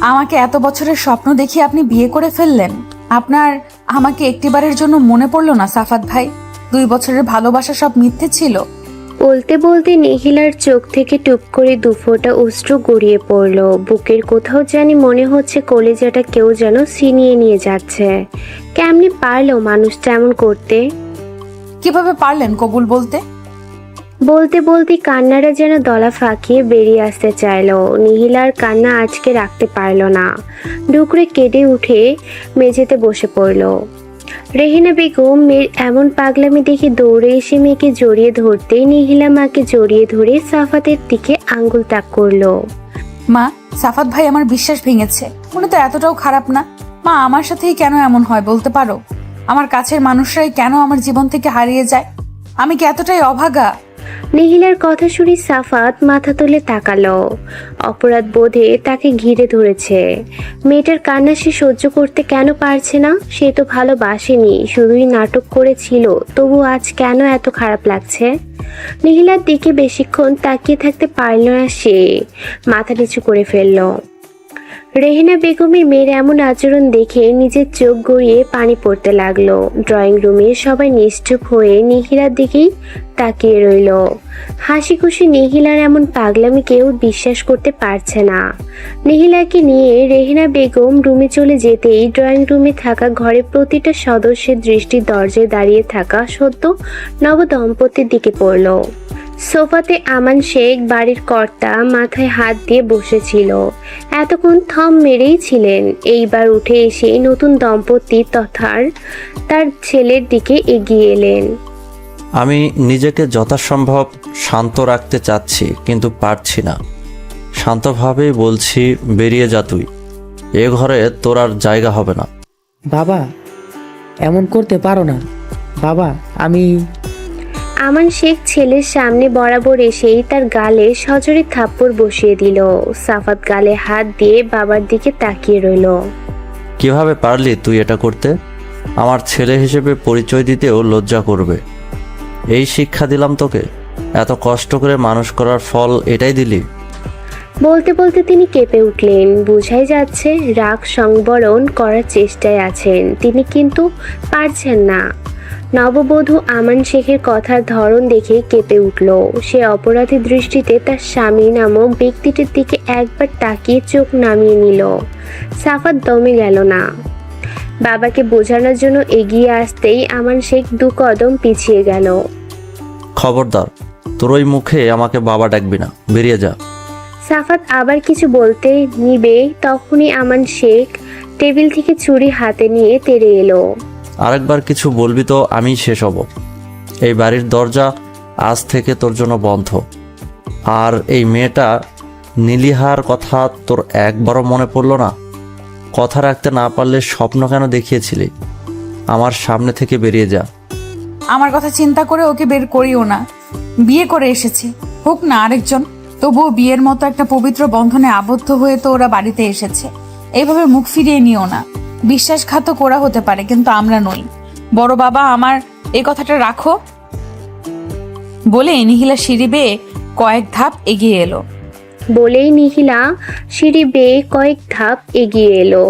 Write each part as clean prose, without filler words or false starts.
আমাকে এত বছরের স্বপ্ন দেখিয়ে আপনি বিয়ে করে ফেললেন। আপনার আমাকে একটিবারের জন্য মনে পড়লো না সাফাত ভাই? 2 বছরের ভালোবাসা সব মিথ্যে ছিল। বলতে বলতে নিখিলার চোখ থেকে টুপ করে 2 ফোঁটা অশ্রু গড়িয়ে পড়ল। বুকের কোথাও জানি মনে হচ্ছে কলিজাটা কেউ যেন ছিনিয়ে নিয়ে যাচ্ছে। কেমনি পারলো মানুষটা এমন করতে? কিভাবে পারলেন কবুল বলতে? বলতে বলতে কান্নাটা যেন দলা ফাঁকিয়ে বেরিয়ে আসতে চাইলো। নিহিলার কান্না আজকে রাখতে পারল না, ডুকরে কেঁদে উঠে মেঝেতে বসে পড়ল। রেহেনা বেগম মেয়ের এমন পাগলামি দেখে দৌড়ে এসে মেয়েকে জড়িয়ে ধরতেই নিহিলা মাকে জড়িয়ে ধরে সাফাতের দিকে আঙ্গুল তাক করলো। মা, সাফাত ভাই আমার বিশ্বাস ভেঙেছে। উনি তো এতটাও খারাপ না। মা, আমার সাথেই কেন এমন হয় বলতে পারো? আমার কাছের মানুষরাই কেন আমার জীবন থেকে হারিয়ে যায়? আমি কি এতটাই অভাগা? নিহিলার কথা শুনে সাফাত মাথা তুলে তাকালো। অপরাধ বোধে তাকে ঘিরে ধরেছে। মেয়েটার কান্না সে সহ্য করতে কেন পারছে না? সে তো ভালোবাসেনি, শুধুই নাটক করেছিল। তবু আজ কেন এত খারাপ লাগছে? নিহিলার দিকে বেশিক্ষণ তাকিয়ে থাকতে পারল না সে, মাথা নিচু করে ফেলল। রেহেনা বেগমের মেয়ের এমন আচরণ দেখে নিজের চোখ গড়িয়ে পানি পড়তে লাগলো। ড্রয়িং রুমে সবাই নিশ্চুপ হয়ে নিহিলার দিকেই তাকিয়ে রইল। হাসি খুশি নিহিলার এমন পাগলামি কেউ বিশ্বাস করতে পারছে না। নিহিলাকে নিয়ে রেহেনা বেগম রুমে চলে যেতেই ড্রয়িং রুমে থাকা ঘরের প্রতিটা সদস্যের দৃষ্টি দরজায় দাঁড়িয়ে থাকা সদ্য নবদম্পতির দিকে পড়ল। সোফাতে আমান শেখ বাড়ির কর্তা মাথায় হাত দিয়ে বসেছিল। এতক্ষণ থম মেরেই ছিলেন। এইবার উঠে এসে নতুন দম্পতি তথা তার ছেলের দিকে এগিয়ে এলেন। আমি নিজেকে যথাসম্ভব শান্ত রাখতে চাচ্ছি, কিন্তু পারছি না। শান্তভাবেই বলছি, বেরিয়ে যা তুই। এ ঘরে তোর আর জায়গা হবে না। বাবা, এমন করতে পারো না বাবা। আমান শেখ ছেলের সামনে বরাবর এসেই তার গালে সজোরে থাপ্পড় বসিয়ে দিল। সাফাত গালে হাত দিয়ে বাবার দিকে তাকিয়ে রইল। কিভাবে পারলি তুই এটা করতে? আমার ছেলে হিসেবে পরিচয় দিতেও লজ্জা করবে। এই শিক্ষা দিলাম তোকে? এত কষ্ট করে মানুষ করার ফল এটাই দিলি? বলতে বলতে তিনি কেঁপে উঠলেন। বোঝাই যাচ্ছে রাগ সংবরণ করার চেষ্টায় আছেন তিনি, কিন্তু পারছেন না। নববধূ আমান শেখের কথার ধরন দেখে কেঁপে উঠল। সে অপরাধী দৃষ্টিতে তার স্বামী নামক ব্যক্তিটির দিকে একবার তাকিয়ে চোখ নামিয়ে নিল। সাফাত দমে গেল না। বাবাকে বোঝানোর জন্য এগিয়ে আসতেই আমান শেখ 2 কদম পিছিয়ে গেল। খবরদার, তোর ওই মুখে আমাকে বাবা ডাকবি না, বেরিয়ে যা। সাফাত আবার কিছু বলতে নিবে, তখনই আমান শেখ টেবিল থেকে ছুরি হাতে নিয়ে তেড়ে এলো। আরেকবার কিছু বলবি তো আমি শেষ হব। এই বাড়ির দরজা আজ থেকে তোর জন্য বন্ধ। আর এই মেয়েটা নীলিহার কথা তোর একবারও মনে পড়লো না? কথা রাখতে না পারলে স্বপ্ন কেন দেখিয়েছিলি? আমার সামনে থেকে বেরিয়ে যা। আমার কথা চিন্তা করে ওকে বের করিও না। বিয়ে করে এসেছি, হোক না আরেকজন। তবুও বিয়ের মতো একটা পবিত্র বন্ধনে আবদ্ধ হয়ে তো ওরা বাড়িতে এসেছে। এইভাবে মুখ ফিরিয়ে নিও না। বিশ্বাসঘাতক ওরা হতে পারে, কিন্তু আমরা নই। বড় বাবা, আমার এই কথাটা রাখো। বলে নিহিলা সিঁড়ি বেয়ে কয়েক ধাপ এগিয়ে এলো। বলেই নিহিলা সিঁড়ি বেয়ে কয়েক ধাপ এগিয়ে এলো।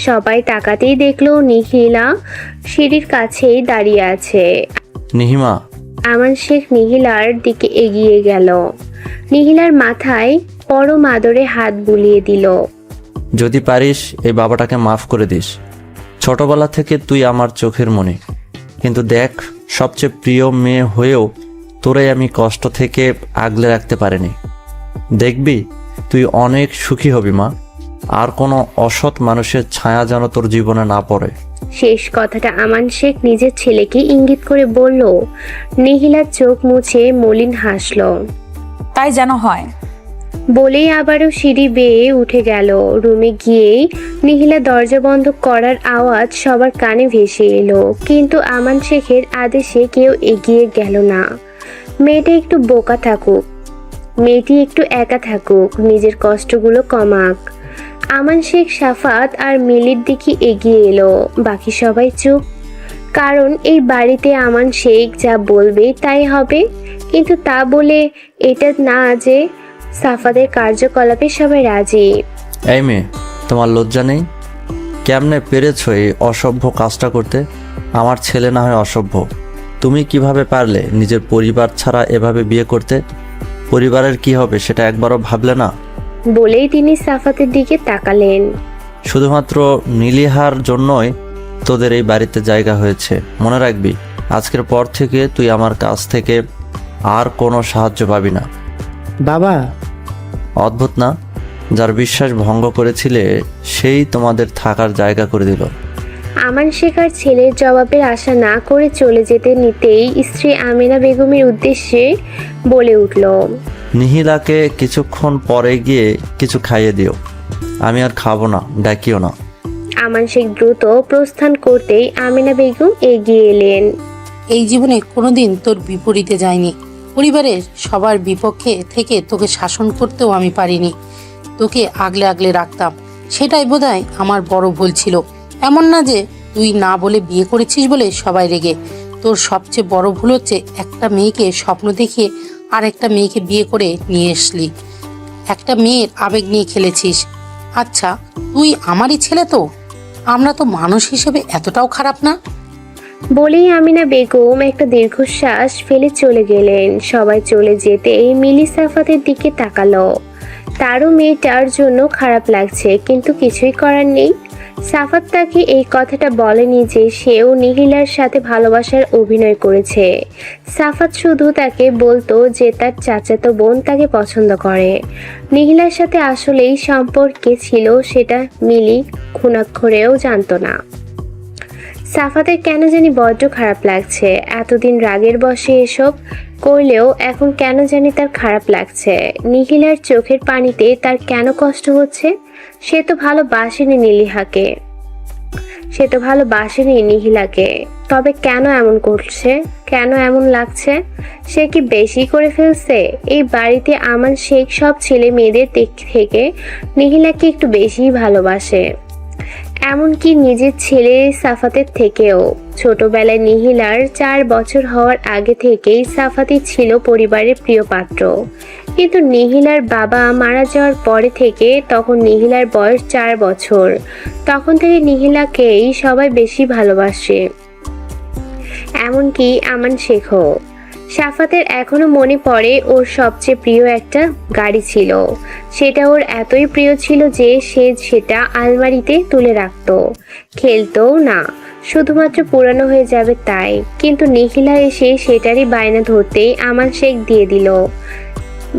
সবাই তাকাতেই দেখলো নিহিলা সিঁড়ির কাছেই দাঁড়িয়ে আছে। নিহিমা। আমান শেখ নিহিলার দিকে এগিয়ে গেল। নিহিলার মাথায় পরম আদরে হাত বুলিয়ে দিল। যদি পারিস এই বাবাটাকে মাফ করে দিস। ছোটবেলা থেকে তুই আমার চোখের মণি। কিন্তু দেখ, সবচেয়ে প্রিয় মেয়ে হয়েও তোরে আমি কষ্ট থেকে আগলে রাখতে পারিনি। দেখবি তুই অনেক সুখী হবি মা। আর কোনো অসৎ মানুষের ছায়া যেন তোর জীবনে না পড়ে। শেষ কথাটা আমান শেখ নিজের ছেলেকে ইঙ্গিত করে বলল। নিহিলার চোখ মুছে মলিন হাসল। তাই যেন হয়। বলেই আবারও সিঁড়ি বেয়ে উঠে গেল। রুমে গিয়েই নিহিলা দরজা বন্ধ করার আওয়াজ সবার কানে ভেসে এলো, কিন্তু আমান শেখের আদেশে কেউ এগিয়ে গেল না। মেয়েটা একটু বোকা থাকুক, মেয়েটি একটু একা থাকুক, নিজের কষ্টগুলো কমাক। আমান শেখ সাফাত আর মিলির দিকে এগিয়ে এলো। বাকি সবাই চুপ, কারণ এই বাড়িতে আমান শেখ যা বলবে তাই হবে। কিন্তু তা বলে এটা না যে সাফাতের কার্যকলাপে সবাই রাজি। এই মেয়ে, তোমার লজ্জা নেই? কেমনে পেরেছো এই অসভ্য কাজটা করতে? আমার ছেলে না হয় অসভ্য, তুমি কিভাবে পারলে নিজের পরিবার ছাড়া এভাবে বিয়ে করতে? পরিবারের কি হবে সেটা একবারও ভাবলে না? বলেই তিনি সাফাতের দিকে তাকালেন। শুধুমাত্র নীলিহার জন্যই তোদের এই বাড়িতে জায়গা হয়েছে, মনে রাখবি। আজকের পর থেকে তুই আমার কাছ থেকে আর কোনো সাহায্য পাবি না। বাবা, অদ্ভুত না? যার বিশ্বাস ভঙ্গ করেছিলে সেই তোমাদের থাকার জায়গা করে দিল। আমান শেখার ছেলের জবাবের আশা না করে চলে যেতে নিতেই স্ত্রী আমিনা বেগমের উদ্দেশ্যে বলে উঠল, নিহিলাকে কিছুক্ষণ পরে গিয়ে কিছু খাইয়ে দিও। আমি আর খাবো না, ডাকিও না। আমান শেখ দ্রুত প্রস্থান করতেই আমিনা বেগম এগিয়ে এলেন। এই জীবনে কোনোদিন তোর বিপরীতে যায়নি। পরিবারের সবার বিপক্ষে থেকে তোকে শাসন করতেও আমি পারিনি। তোকে আগলে আগলে রাখতাম, সেটাই বোধহয় আমার বড় ভুল ছিল। এমন না যে তুই না বলে বিয়ে করেছিস বলে সবাই রেগে। তোর সবচেয়ে বড় ভুল হচ্ছে একটা মেয়েকে স্বপ্ন দেখিয়ে আর একটা মেয়েকে বিয়ে করে নিয়ে আসলি। একটা মেয়ের আবেগ নিয়ে খেলেছিস। আচ্ছা, তুই আমারই ছেলে তো, আমরা তো মানুষ হিসেবে এতটাও খারাপ না। বলেই আমিনা বেগম একটা দীর্ঘশ্বাস ফেলে চলে গেলেন। সবাই চলে যেতেই মিলি সাফাতের দিকে তাকালো। তারও মেয়েটার জন্য খারাপ লাগছে, কিন্তু কিছুই করার নেই। সাফাত তাকে এই কথাটা বলেনি যে সেও নিহিলার সাথে ভালোবাসার অভিনয় করেছে। সাফাত শুধু তাকে বলতো যে তার চাচাতো বোন তাকে পছন্দ করে। নিহিলার সাথে আসলেই সম্পর্কে ছিল সেটা মিলি খুনাক্ষরেও জানতো না। সাফাতের কেন জানি বড্ড খারাপ লাগছে। এতদিন রাগের বশে এসব করলেও এখন কেন জানি তার খারাপ লাগছে। নিহিলার চোখের পানিতে তার কেন কষ্ট হচ্ছে? সে তো ভালোবাসেনি নিহিলাকে। তবে কেন এমন করছে? কেন এমন লাগছে? সে কি বেশি করে ফেলছে? এই বাড়িতে আমান শেখ সব ছেলে মেয়েদের থেকে নিহিলাকে একটু বেশিই ভালোবাসে, এমনকি নিজের ছেলে সাফাতের থেকেও। ছোটবেলায় নিহিলার 4 বছর হওয়ার আগে থেকেই সাফাতি ছিল পরিবারের প্রিয় পাত্র। কিন্তু নিহিলার বাবা মারা যাওয়ার পরে থেকে, তখন নিহিলার বয়স 4 বছর, তখন থেকে নিহিলাকেই সবাই বেশি ভালোবাসে, এমনকি আমান শেখও। সাফাতের এখনো মনে পড়ে ওর সবচেয়ে প্রিয় একটা গাড়ি ছিল। সেটা ওর এতই প্রিয় ছিল যে সে সেটা আলমারিতে তুলে রাখতো, খেলতো না, শুধুমাত্র পুরানো হয়ে যাবে তাই। কিন্তু নিখিলা এসে সেটারই বায়না ধরতেই আমান শেখ দিয়ে দিল।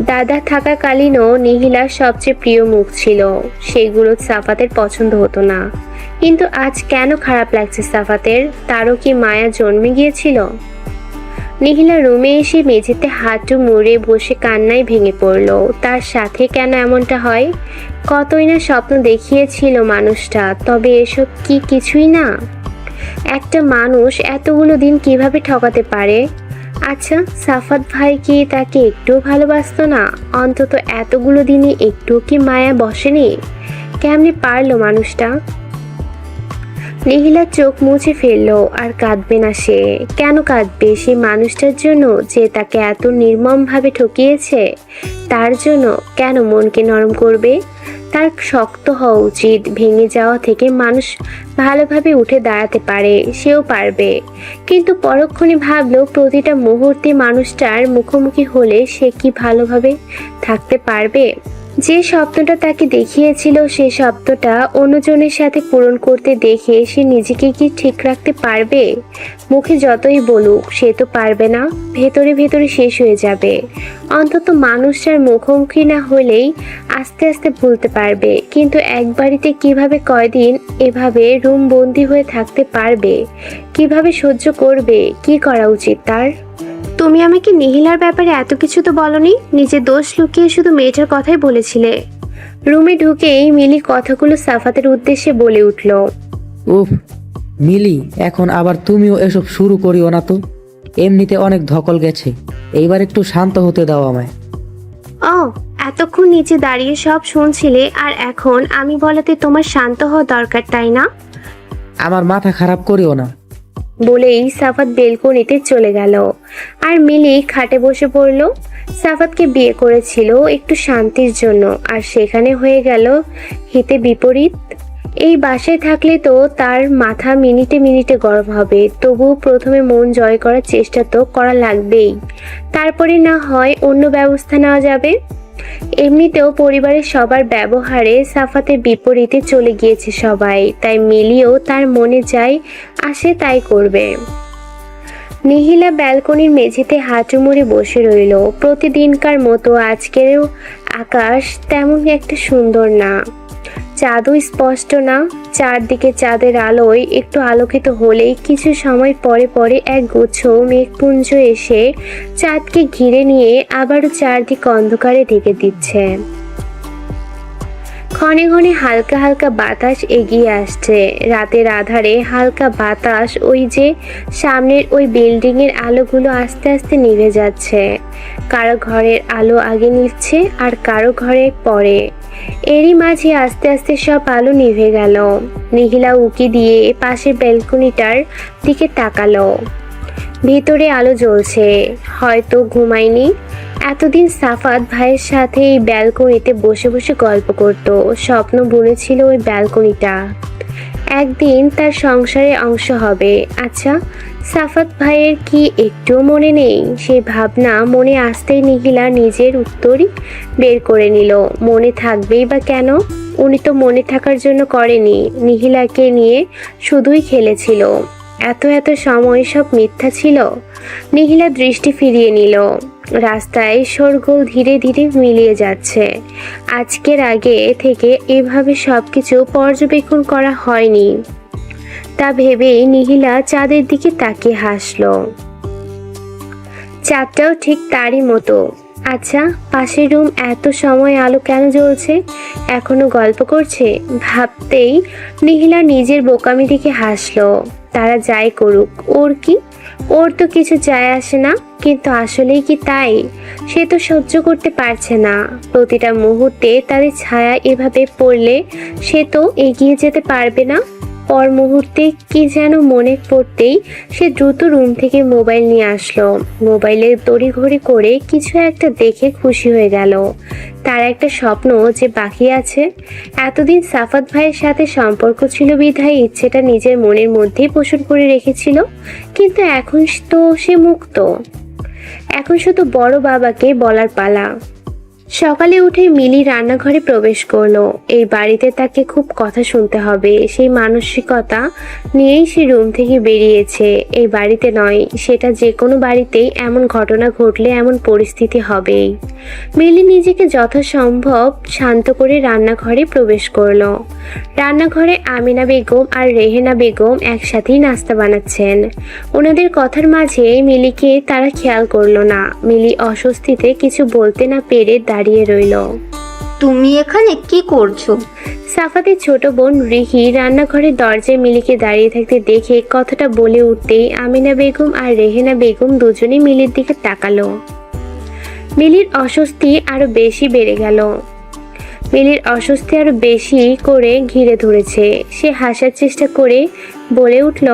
দাদা থাকাকালীনও নিহিলার সবচেয়ে প্রিয় মুখ ছিল, সেগুলো সাফাতের পছন্দ হতো না। কিন্তু আজ কেন খারাপ লাগছে সাফাতের? তারও কি মায়া জন্মে গিয়েছিল? নিহিলা রুমে এসে মেঝেতে হাঁটু মুড়ে বসে কান্নায় ভেঙে পড়ল। তার সাথে কেন এমনটা হয়? কতই না স্বপ্ন দেখিয়েছিল মানুষটা, তবে এসব কি কিছুই না? একটা মানুষ এতগুলো দিন কিভাবে ঠকাতে পারে? আচ্ছা, সাফাত ভাই কি তাকে একটুও ভালোবাসতো না? অন্তত এতগুলো দিনে একটুও কি মায়া বসেনি? কেমনে পারলো মানুষটা? নিহিলা চোখ মুছে ফেললো। আর কাঁদবে না সে। কেন কাঁদবে? সে মানুষটার জন্য যে তাকে এত নির্মমভাবে ঠকিয়েছে, তার জন্য কেন মনকে নরম করবে? তার শক্ত হওয়া উচিত। ভেঙে যাওয়া থেকে মানুষ ভালোভাবে উঠে দাঁড়াতে পারে, সেও পারবে। কিন্তু পরক্ষণে ভাবলো প্রতিটা মুহূর্তে মানুষটার মুখোমুখি হলে সে কি ভালোভাবে থাকতে পারবে? যে স্বপ্নটা তাকে দেখিয়েছিল সে স্বপ্নটা অন্যজনের সাথে পূরণ করতে দেখে সে নিজেকে কি ঠিক রাখতে পারবে? মুখে যতই বলুক সে তো পারবে না, ভেতরে ভেতরে শেষ হয়ে যাবে। অন্তত মানুষটার মুখোমুখি না হলেই আস্তে আস্তে ভুলতে পারবে। কিন্তু এক বাড়িতে কিভাবে কয়দিন এভাবে রুম বন্দি হয়ে থাকতে পারবে? কিভাবে সহ্য করবে? কি করা উচিত তার? তুমি আমাকে নিহিলার ব্যাপারে এত কিছু তো বলনি, নিজের দোষ লুকিয়ে শুধু মেয়েটার কথাই বলেছিলে। রুমে ঢুকেই মিলি কথাগুলো সাফাতের উদ্দেশ্যে বলে উঠল। উফ মিলি, এখন আবার তুমিও এসব শুরু করিও না তো। এমনিতে অনেক ধকল গেছে, এইবার একটু শান্ত হতে দাও আমায়। ও, এতক্ষণ নিচে দাঁড়িয়ে সব শুনছিলে, আর এখন আমি বলাতে তোমার শান্ত হওয়া দরকার, তাই না? আমার মাথা খারাপ করিও না। বলেই সাফাত বেলকনিতে চলে গেল আর মিলি খাটে বসে পড়ল। সাফাতকে বিয়ে করেছিল একটু শান্তির জন্য, আর সেখানে হয়ে গেল হিতে বিপরীত। এই বাসায় থাকলে তো তার মাথা মিনিটে মিনিটে গরম হবে, তবুও প্রথমে মন জয় করার চেষ্টা তো করা লাগবেই, তারপরে না হয় অন্য ব্যবস্থা নেওয়া যাবে। এমনিতেও পরিবারের সবার ব্যবহারে সাফাতের বিপরীতে চলে গিয়েছে সবাই, তাই মিলিও তার মনে যায় আসে তাই করবে। নিহিলা ব্যালকনির মেঝেতে হাঁটু মুড়ে বসে রইল। প্রতিদিনকার মতো আজকেরও আকাশ তেমন একটা সুন্দর না, চাঁদও স্পষ্ট না। চারদিকে চাঁদের আলোয় একটু আলোকিত হলেই কিছু সময় পরে পরে এক গুচ্ছ মেঘপুঞ্জ এসে চাঁদকে ঘিরে নিয়ে আবারও চারদিক অন্ধকারে ঢেকে দিচ্ছে। ক্ষণে ক্ষণে হালকা হালকা বাতাস এগিয়ে আসছে। রাতের আধারে হালকা বাতাস, ওই যে সামনের ওই বিল্ডিং এর আলোগুলো আস্তে আস্তে নিভে যাচ্ছে। কারো ঘরের আলো আগে নিভছে আর কারো ঘরে পরে, এরই মাঝে আস্তে আস্তে সব আলো নিভে গেল। নিহিলা উকি দিয়ে পাশের ব্যালকনিটার দিকে তাকালো। ভেতরে আলো জ্বলছে, হয়তো ঘুমায়নি। এতদিন সাফাত ভাইয়ের সাথে এই ব্যালকনিতে বসে বসে গল্প করত, স্বপ্ন বুনেছিল ওই ব্যালকনিটা একদিন তার সংসারের অংশ হবে। আচ্ছা, সাফাত ভাইয়ের কি একটুও মনে নেই? সেই ভাবনা মনে আসতেই নিহিলা নিজের উত্তরই বের করে নিল। মনে থাকবেই বা কেন? উনি তো মনে থাকার জন্য করেনি, নিহিলাকে নিয়ে শুধুই খেলেছিল। এত এত সময় সব মিথ্যা ছিল। নিহিলা দৃষ্টি ফিরিয়ে নিল। রাস্তায় শোরগোল ধীরে ধীরে মিলিয়ে যাচ্ছে। আজকের আগে থেকে এভাবে সবকিছু পর্যবেক্ষণ করা হয়নি, তা ভেবেই নিহিলা চাঁদের দিকে তাকিয়ে হাসল। চাঁদটাও ঠিক তারই মতো। আচ্ছা, পাশের রুম এত সময় আলো কেন জ্বলছে? এখনো গল্প করছে? ভাবতেই নিহিলা নিজের বোকামি দিকে হাসলো। তারা যাই করুক, ওর কি? ওর তো কিছু যায় আসে না, কিন্তু আসলেই কি তাই? সে তো সহ্য করতে পারছে না। প্রতিটা মুহূর্তে তাদের ছায়া এভাবে পড়লে সে তো এগিয়ে যেতে পারবে না। পর মুহূর্তে কি যেন মনে পড়তেই সে দ্রুত রুম থেকে মোবাইল নিয়ে আসলো। মোবাইলে তড়িঘড়ি করে কিছু একটা দেখে খুশি হয়ে গেল। তার একটা স্বপ্ন যে বাকি আছে। এতদিন সাফাত ভাইয়ের সাথে সম্পর্ক ছিল বিধায় ইচ্ছেটা নিজের মনের মধ্যেই পোষণ করে রেখেছিল, কিন্তু এখন তো সে মুক্ত। এখন শুধু বড় বাবাকে বলার পালা। সকালে উঠে মিলি রান্নাঘরে প্রবেশ করলো। এই বাড়িতে তাকে খুব কথা শুনতে হবে, সেই মানসিকতা নিয়েই সে রুম থেকে বেরিয়েছে। এই বাড়িতে নয়, সেটা যে কোনো বাড়িতেই এমন ঘটনা ঘটলে এমন পরিস্থিতি হবেই। মিলি নিজেকে যথাসম্ভব শান্ত করে রান্নাঘরে প্রবেশ করলো। রান্নাঘরে আমিনা বেগম আর রেহেনা বেগম একসাথেই নাস্তা বানাচ্ছেন। ওনাদের কথার মাঝে মিলিকে তারা খেয়াল করলো না। মিলি অস্বস্তিতে কিছু বলতে না পেরে দাঁড়িয়ে রইল। তুমি এখানে কি করছো? সাফাতের ছোট বোন রিহি রান্নাঘরের দরজায় মিলিকে দাঁড়িয়ে থাকতে দেখে কথাটা বলে উঠতেই আমিনা বেগম আর রেহেনা বেগম দুজনেই মিলির দিকে তাকালো। মিলির অস্বস্তি আরো বেশি বেড়ে গেল। মিলির অস্বস্তি আরো বেশি করে ঘিরে ধরেছে। সে হাসার চেষ্টা করে বলে উঠল,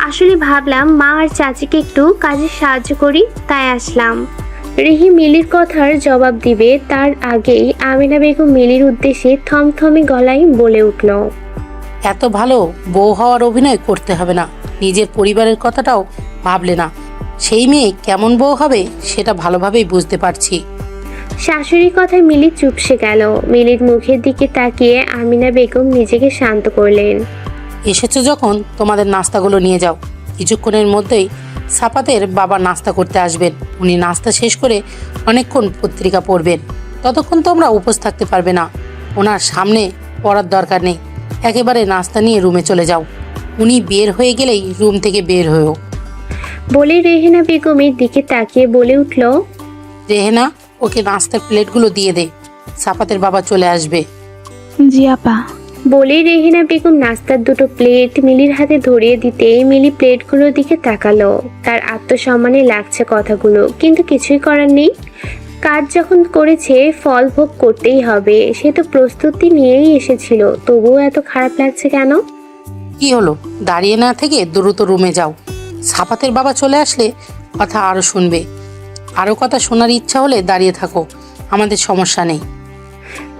আসলে ভাবলাম মা আর চাচিকে একটু কাজে সাহায্য করি, তাই আসলাম। রিহি মিলির কথার জবাব দিবে তার আগেই আমিনা বেগম মিলির উদ্দেশ্যে থমথমে গলায় বলে উঠল, এত ভালো বউ হওয়ার অভিনয় করতে হবে না। নিজের পরিবারের কথাটাও ভাবলে না। সেই মেয়ে কেমন বউ হবে সেটা ভালোভাবেই বুঝতে পারছি। শাশুড়ির কথায় মিলি চুপসে গেল। মিলির মুখের দিকে তাকিয়ে আমিনা বেগম নিজেকে শান্ত করলেন। এসেছো যখন তোমাদের নাস্তাগুলো নিয়ে যাও। কিছুক্ষণের মধ্যেই সাফাতের বাবা নাস্তা করতে আসবেন। উনি নাস্তা শেষ করে অনেকক্ষণ পত্রিকা পড়বেন। ততক্ষণ তোমরা উপোস থাকতে পারবে না। ওনার সামনে পড়ার দরকার নেই। একেবারে নাস্তা নিয়ে রুমে চলে যাও। উনি বের হয়ে গেলেই রুম থেকে বের হয়েও। বলে রেহেনা বেগমের দিকে তাকিয়ে বলে উঠল, রেহেনা, ওকে নাস্তার প্লেটগুলো দিয়ে দে। সাফাতের বাবা চলে আসবে। জি আপা। বলে রেহেনা বেগম নাস্তার দুটো প্লেট মিলির হাতে ধরিয়ে দিতে মিলি প্লেটগুলোর দিকে তাকালো। তার আত্মসম্মানে লাগছে কথাগুলো, কিন্তু কিছুই করার নেই। কাজ যখন করেছে ফল ভোগ করতেই হবে। সে তো প্রস্তুতি নিয়েই এসেছিল, তবুও এত খারাপ লাগছে কেন? কি হলো? দাঁড়িয়ে না থেকে দ্রুত রুমে যাও। সাফাতের বাবা চলে আসলে কথা আরো শুনবে। আরো কথা শোনার ইচ্ছা হলে দাঁড়িয়ে থাকো, আমাদের সমস্যা নেই।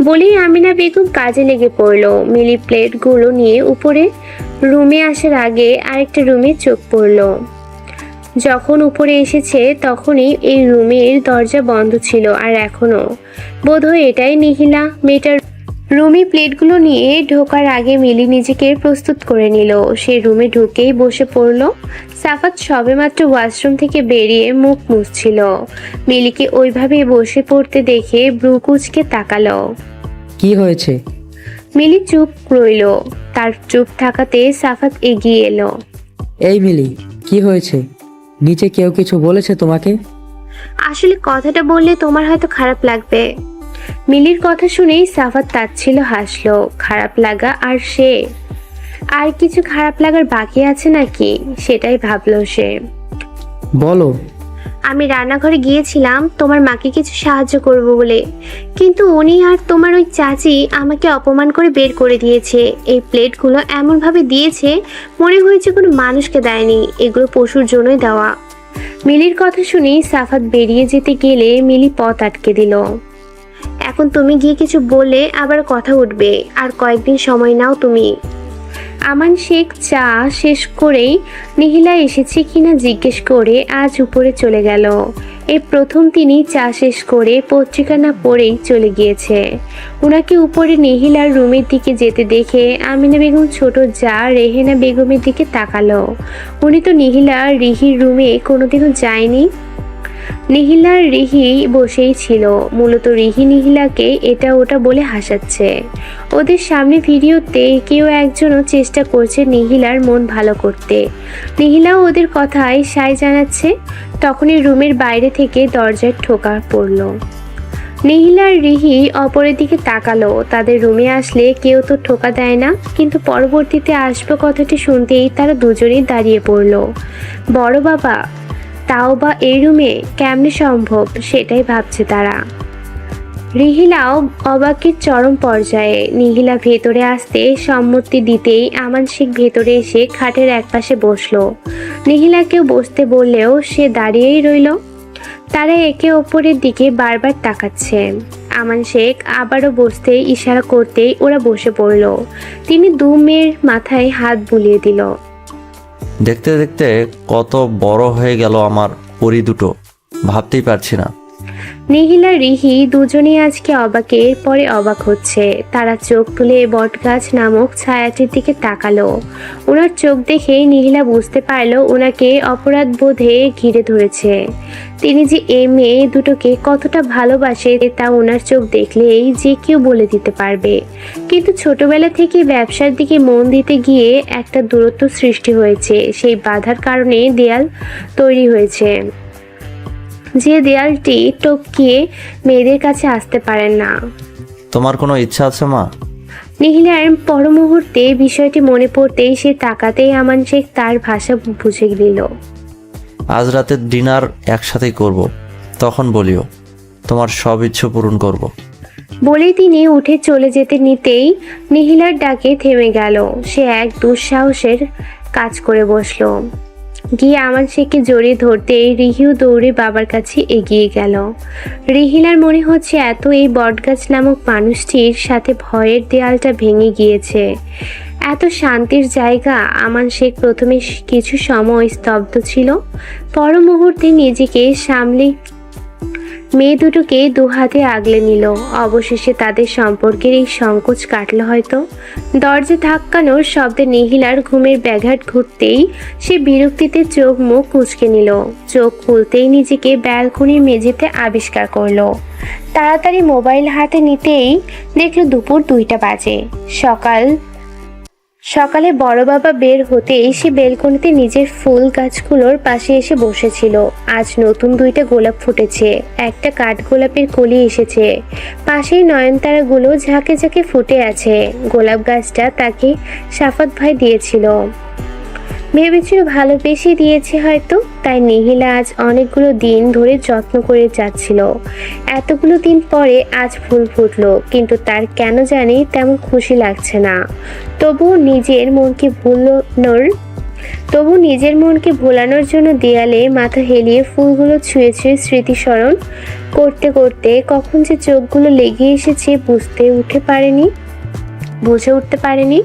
বলেই আমিনা বেগম কাজে লেগে পড়ল। মিলি প্লেটগুলো নিয়ে উপরে রুমে আসার আগে আরেকটা রুমে চোখ পড়ল। যখন উপরে এসেছে তখনই এই রুমের দরজা বন্ধ ছিল, আর এখনো বোধহয় এটাই নিহিলা। মেয়েটার রুমে প্লেটগুলো নিয়ে ঢোকার আগে মিলি নিজেকে প্রস্তুত করে নিল। সে রুমে ঢুকেই বসে পড়ল। সাফাত সবেমাত্র ওয়াশরুম থেকে বেরিয়ে মুখ মুছছিল। মিলিকে ওইভাবে বসে পড়তে দেখে ব্রু কুঁচকে তাকালো। কি হয়েছে? মিলি চুপ রইল। তার চুপ থাকাতে সাফাত এগিয়ে এলো। এই মিলি, কি হয়েছে? নিচে কেউ কিছু বলেছে তোমাকে? আসলে কথাটা বললে তোমার হয়তো খারাপ লাগবে। মিলির কথা শুনেই সাফাত তাচ্ছিল হাসলো। খারাপ লাগা? আর সে আর কিছু খারাপ লাগার বাকি আছে নাকি, সেটাই ভাবলো সে। বলো। আমি রান্নাঘরে গিয়েছিলাম তোমার মাকে কিছু সাহায্য করব বলে, কিন্তু উনি আর তোমার ওই চাচি আমাকে অপমান করে বের করে দিয়েছে। এই প্লেটগুলো এমনভাবে দিয়েছে মনে হয়েছে কোনো মানুষকে দেয়নি, এগুলো পশুর জন্যই দেওয়া। মিলির কথা শুনেই সাফাত বেরিয়ে যেতে গেলে মিলি পথ আটকে দিল। এখন তুমি গিয়ে কিছু বললে আবার কথা উঠবে, আর কয়েকদিন সময় নাও তুমি। আমান শেখ চা শেষ করেই নিহিলা এসেছে কিনা জিজ্ঞেস করে আজ উপরে চলে গেল। এই প্রথম তিনি চা শেষ করে পত্রিকা না পড়েই চলে গিয়েছে। ওনাকে উপরে নিহিলার রুমের দিকে যেতে দেখে আমিনা বেগম ছোট যা রেহেনা বেগমের দিকে তাকালো। উনি তো নিহিলা রিহির রুমে কোনোদিনও যায়নি। নিহিলার রিহি বসেই ছিল। মূলত রিহি নিহিলাকে এটা ওটা বলে হাসাচ্ছে। ওদের সামনে ভিডিওতে কেউ একজনও চেষ্টা করছে নিহিলার মন ভালো করতে। নিহিলাও ওদের কথায় সায় জানাচ্ছে। তখনই রুমের বাইরে থেকে দরজার ঠোকা পড়ল। নিহিলার রিহি অপরের দিকে তাকালো। তাদের রুমে আসলে কেউ তো ঠোকা দেয় না, কিন্তু পরবর্তীতে আসবে কথাটি শুনতেই তারা দুজনেই দাঁড়িয়ে পড়ল। বড় বাবা, তাও বা এই রুমে কেমনে সম্ভব, সেটাই ভাবছে তারা। রিহিলাও অবাকের চরম পর্যায়ে। নিহিলা ভেতরে আসতে সম্মতি দিতেই আমান শেখ ভেতরে এসে খাটের একপাশে বসলো। নিহিলাকেও বসতে বললেও সে দাঁড়িয়েই রইল। তারা একে অপরের দিকে বারবার তাকাচ্ছে। আমান শেখ আবারও বসতে ইশারা করতেই ওরা বসে পড়ল। তিনি দু মেয়ের মাথায় হাত বুলিয়ে দিল। দেখতে দেখতে কত বড় হয়ে গেল আমার পরি দুটো, ভাবতেই পারছি না। নিহিলা রিহি দুজনেই আজকে অবাকের পরে অবাক হচ্ছে। তারা চোখ তুলে বটগাছ নামক ছায়াটির দিকে তাকালো। ওনার চোখ দেখে নিহিলা বুঝতে পারলো ওনাকে অপরাধ বোধে ঘিরে ধরেছে। তিনি যে এই মেয়ে দুটোকে কতটা ভালোবাসে তা ওনার চোখ দেখলেই যে কেউ বলে দিতে পারবে। কিন্তু ছোটবেলা থেকে ব্যবসার দিকে মন দিতে গিয়ে একটা দূরত্ব সৃষ্টি হয়েছে। সেই বাধার কারণে দেয়াল তৈরি হয়েছে, যে দেয়ালটি টপকিয়ে মেয়েদের কাছে আসতে পারেন না। তোমার কোনো ইচ্ছা আছে মা? নিহিলার পর মুহূর্তে বিষয়টি মনে পড়তেই সে তাকাতেই আমান শেখ তার ভাষা বুঝে নিল। আজ রাতের ডিনার একসাথেই করব, তখন বলিও, তোমার সব ইচ্ছে পূরণ করব। বলেই তিনি উঠে চলে যেতে নিতেই নিহিলার ডাকে থেমে গেল। সে এক দুঃসাহসের কাজ করে বসলো। গিয়ে আমান শেখকে জড়িয়ে ধরতেই রিহিও দৌড়ে বাবার কাছে এগিয়ে গেল। রিহিলার মনে হচ্ছে এত এই বটগাছ নামক মানুষটির সাথে ভয়ের দেয়ালটা ভেঙে গিয়েছে। এত শান্তির জায়গা। আমান শেখ প্রথমে কিছু সময় স্তব্ধ ছিল, পর মুহূর্তে নিজেকে সামলে মেয়ে দুটোকে দু হাতে আগলে নিল। অবশেষে তাদের সম্পর্কের এই সংকোচ কাটল হয়তো। দরজা ধাক্কানোর শব্দে নিহিলার ঘুমের ব্যাঘাত ঘুরতেই সে বিরক্তিতে চোখ মুখ কুঁচকে নিল। চোখ খুলতেই নিজেকে ব্যালকনির মেঝেতে আবিষ্কার করলো। তাড়াতাড়ি মোবাইল হাতে নিতেই দেখলো দুপুর 2টা বাজে। সকালে বড় বাবা বের হতেই সে বেলকনিতে নিজের ফুল গাছগুলোর পাশে এসে বসেছিল। আজ নতুন 2টা গোলাপ ফুটেছে, একটা কাঠগোলাপের কলি এসেছে, পাশেই নয়নতারাগুলো ঝাঁকে ঝাঁকে ফুটে আছে। গোলাপ গাছটা তাকে সাফাত ভাই দিয়েছিল, ভেবেছিল ভালোবেসে দিয়েছে হয়তো, তাই নিহিলা আজ অনেকগুলো দিন ধরে যত্ন করে যাচ্ছিল। এতগুলো দিন পরে আজ ফুল ফুটলো, কিন্তু তার কেন জানি তেমন খুশি লাগছে না। তবুও নিজের মনকে ভুলানোর তবু নিজের মনকে ভোলানোর জন্য দেয়ালে মাথা হেলিয়ে ফুলগুলো ছুঁয়ে ছুঁয়ে স্মৃতিস্মরণ করতে করতে কখন যে চোখগুলো লেগে এসেছে বুঝে উঠতে পারেনি।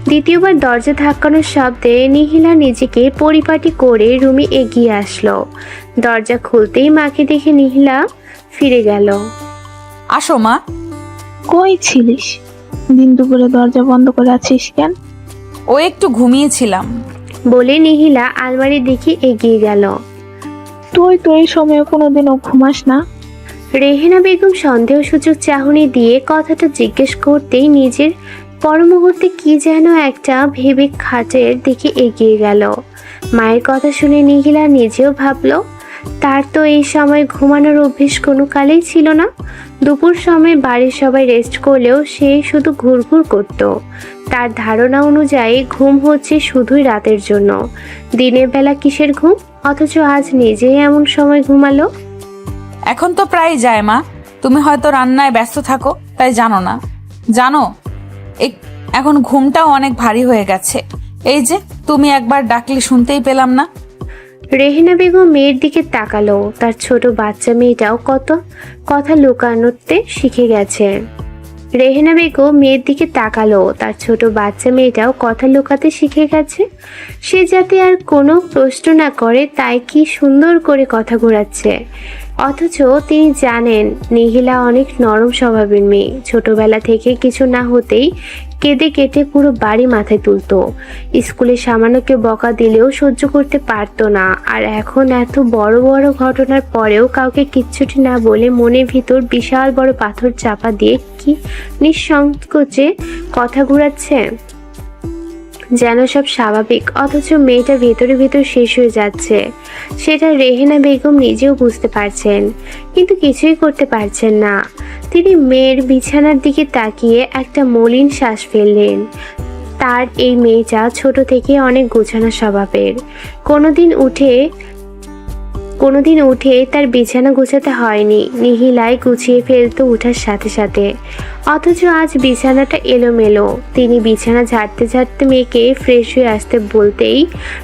দ্বিতীয়বার দরজা ধাক্কানোর শব্দে নিহিলা নিজেকে পরিপাটি করে রুমে এগিয়ে আসলো। দরজা খুলতেই মাকে দেখে নিহিলা ফিরে গেল। আসো মা। কই ছিলিস? দিন দুপুরে দরজা বন্ধ করে আছিস কেন? ও একটু ঘুমিয়েছিলাম। বলে নিহিলা আলমারির দিকে এগিয়ে গেল। তুই তো এই সময় কোনোদিনও ঘুমাস না। রেহেনা বেগম সন্দেহসূচক চাহনি দিয়ে কথাটা জিজ্ঞেস করতেই নিজের পর মুহূর্তে কি যেন একটা ভেবে খাটের দিকে এগিয়ে গেল। মায়ের কথা শুনে নিহিলা নিজেও ভাবল, তার তো এই সময় ঘুমানোর অভ্যেস কোনো কালেই ছিল না। দুপুর সময় বাড়ির সবাই রেস্ট করলেও সে শুধু ঘুরঘুর করত। তার ধারণা অনুযায়ী ঘুম হচ্ছে শুধুই রাতের জন্য, দিনের বেলা কিসের ঘুম? অথচ আজ নিজেই এমন সময় ঘুমালো। এখন তো প্রায় যায় মা, তুমি হয়তো রান্নায় ব্যস্ত থাকো তাই জানো না। জানো এখন ঘুমটাও অনেক ভারী হয়ে গেছে। এই যে তুমি একবার ডাকলে শুনতেই পেলাম না। রেহেনা বেগম মেয়ের দিকে তাকালো। তার ছোট বাচ্চা মেয়েটাও কত কথা লুকানোতে শিখে গেছে। রেহেনা বেগম মেয়ের দিকে তাকালো। তার ছোট বাচ্চা মেয়েটাও কথা লুকাতে শিখে গেছে। সে যাতে আর কোনো প্রশ্ন না করে তাই কি সুন্দর করে কথা ঘোরাচ্ছে। অথচ তিনি জানেন নিহিলা অনেক নরম স্বভাবের মেয়ে। ছোটবেলা থেকে কিছু না হতেই কেঁদে কেটে পুরো বাড়ি মাথায় তুলতো। স্কুলে সামান্য কেউ বকা দিলেও সহ্য করতে পারতো না। আর এখন এত বড় বড় ঘটনার পরেও কাউকে কিচ্ছুটি না বলে মনের ভিতর বিশাল বড় পাথর চাপা দিয়ে কি নিঃসংকোচে কথা ঘুরাচ্ছে, যেন সব স্বাভাবিক। অথচ মেয়েটা ভেতরে ভেতর শেষ হয়ে যাচ্ছে। সেটা রেহেনা বেগম নিজেও বুঝতে পারছেন, কিন্তু কিছুই করতে পারছেন না। তিনি মেয়ের বিছানার দিকে তাকিয়ে একটা মলিন শ্বাস ফেললেন। তার এই মেয়েটা ছোট থেকে অনেক গোছানো স্বভাবের। কোনোদিন উঠে তার বিছানা গোছাতে হয়নি। নিহিলাই গুছিয়ে ফেলতো উঠার সাথে সাথে। অথচ আজ বিছানাটা এলোমেলো। তিনি বিছানা ঝাড়তে ঝাড়তে মেয়েকে ফ্রেশ হয়ে আসতে বলতেই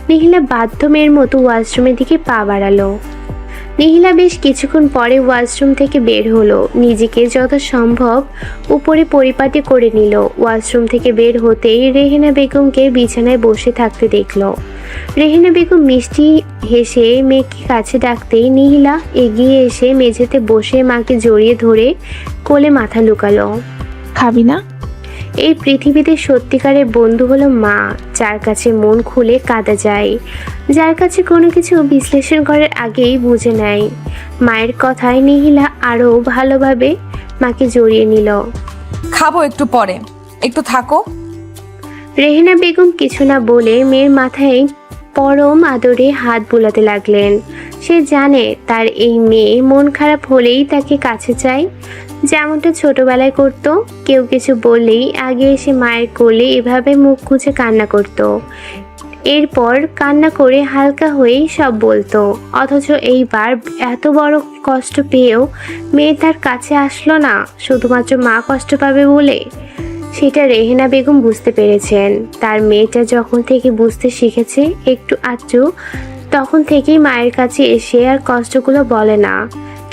নিহিলা বাধ্য মেয়ের মতো ওয়াশরুমের দিকে পা বাড়ালো। নিহিলা বেশ কিছুক্ষণ পরে ওয়াশরুম থেকে বের হলো। নিজেকে যত সম্ভব উপরে পরিপাটি করে নিল। ওয়াশরুম থেকে বের হতেই রেহেনা বেগমকে বিছানায় বসে থাকতে দেখলো। রেহেনা বেগম মিষ্টি হেসে মেয়েকে কাছে ডাকতেই নিহিলা এগিয়ে এসে মেঝেতে বসে মাকে জড়িয়ে ধরে কোলে মাথা লুকালো। খাবি না? এই পৃথিবীতে সত্যিকারের বন্ধু হলো মা, যার কাছে মন খুলে কাঁদা যায়, যার কাছে কোনো কিছু বিশ্লেষণ করার আগেই বুঝে নেয়। মায়ের কথায় নিহিলা আরও ভালোভাবে মাকে জড়িয়ে নিল। খাবো একটু পরে, একটু থাকো। রেহেনা বেগম কিছু না বলে মেয়ের মাথায় পরম আদরে হাত বুলাতে লাগলেন। সে জানে তার এই মেয়ে মন খারাপ হলেই তাকে কাছে চায়, যেমনটা ছোটবেলায় করত। কেউ কিছু বললেই আগে এসে মায়ের কোলে এভাবে মুখ খুঁজে কান্না করত। এরপর কান্না করে হালকা হয়েই সব বলতো। অথচ এইবার এত বড় কষ্ট পেয়েও মেয়ে তার কাছে আসলো না, শুধুমাত্র মা কষ্ট পাবে বলে। সেটা রেহেনা বেগম বুঝতে পেরেছেন। তার মেয়েটা যখন থেকে বুঝতে শিখেছে একটু আধটু, তখন থেকেই মায়ের কাছে এসে আর কষ্টগুলো বলে না,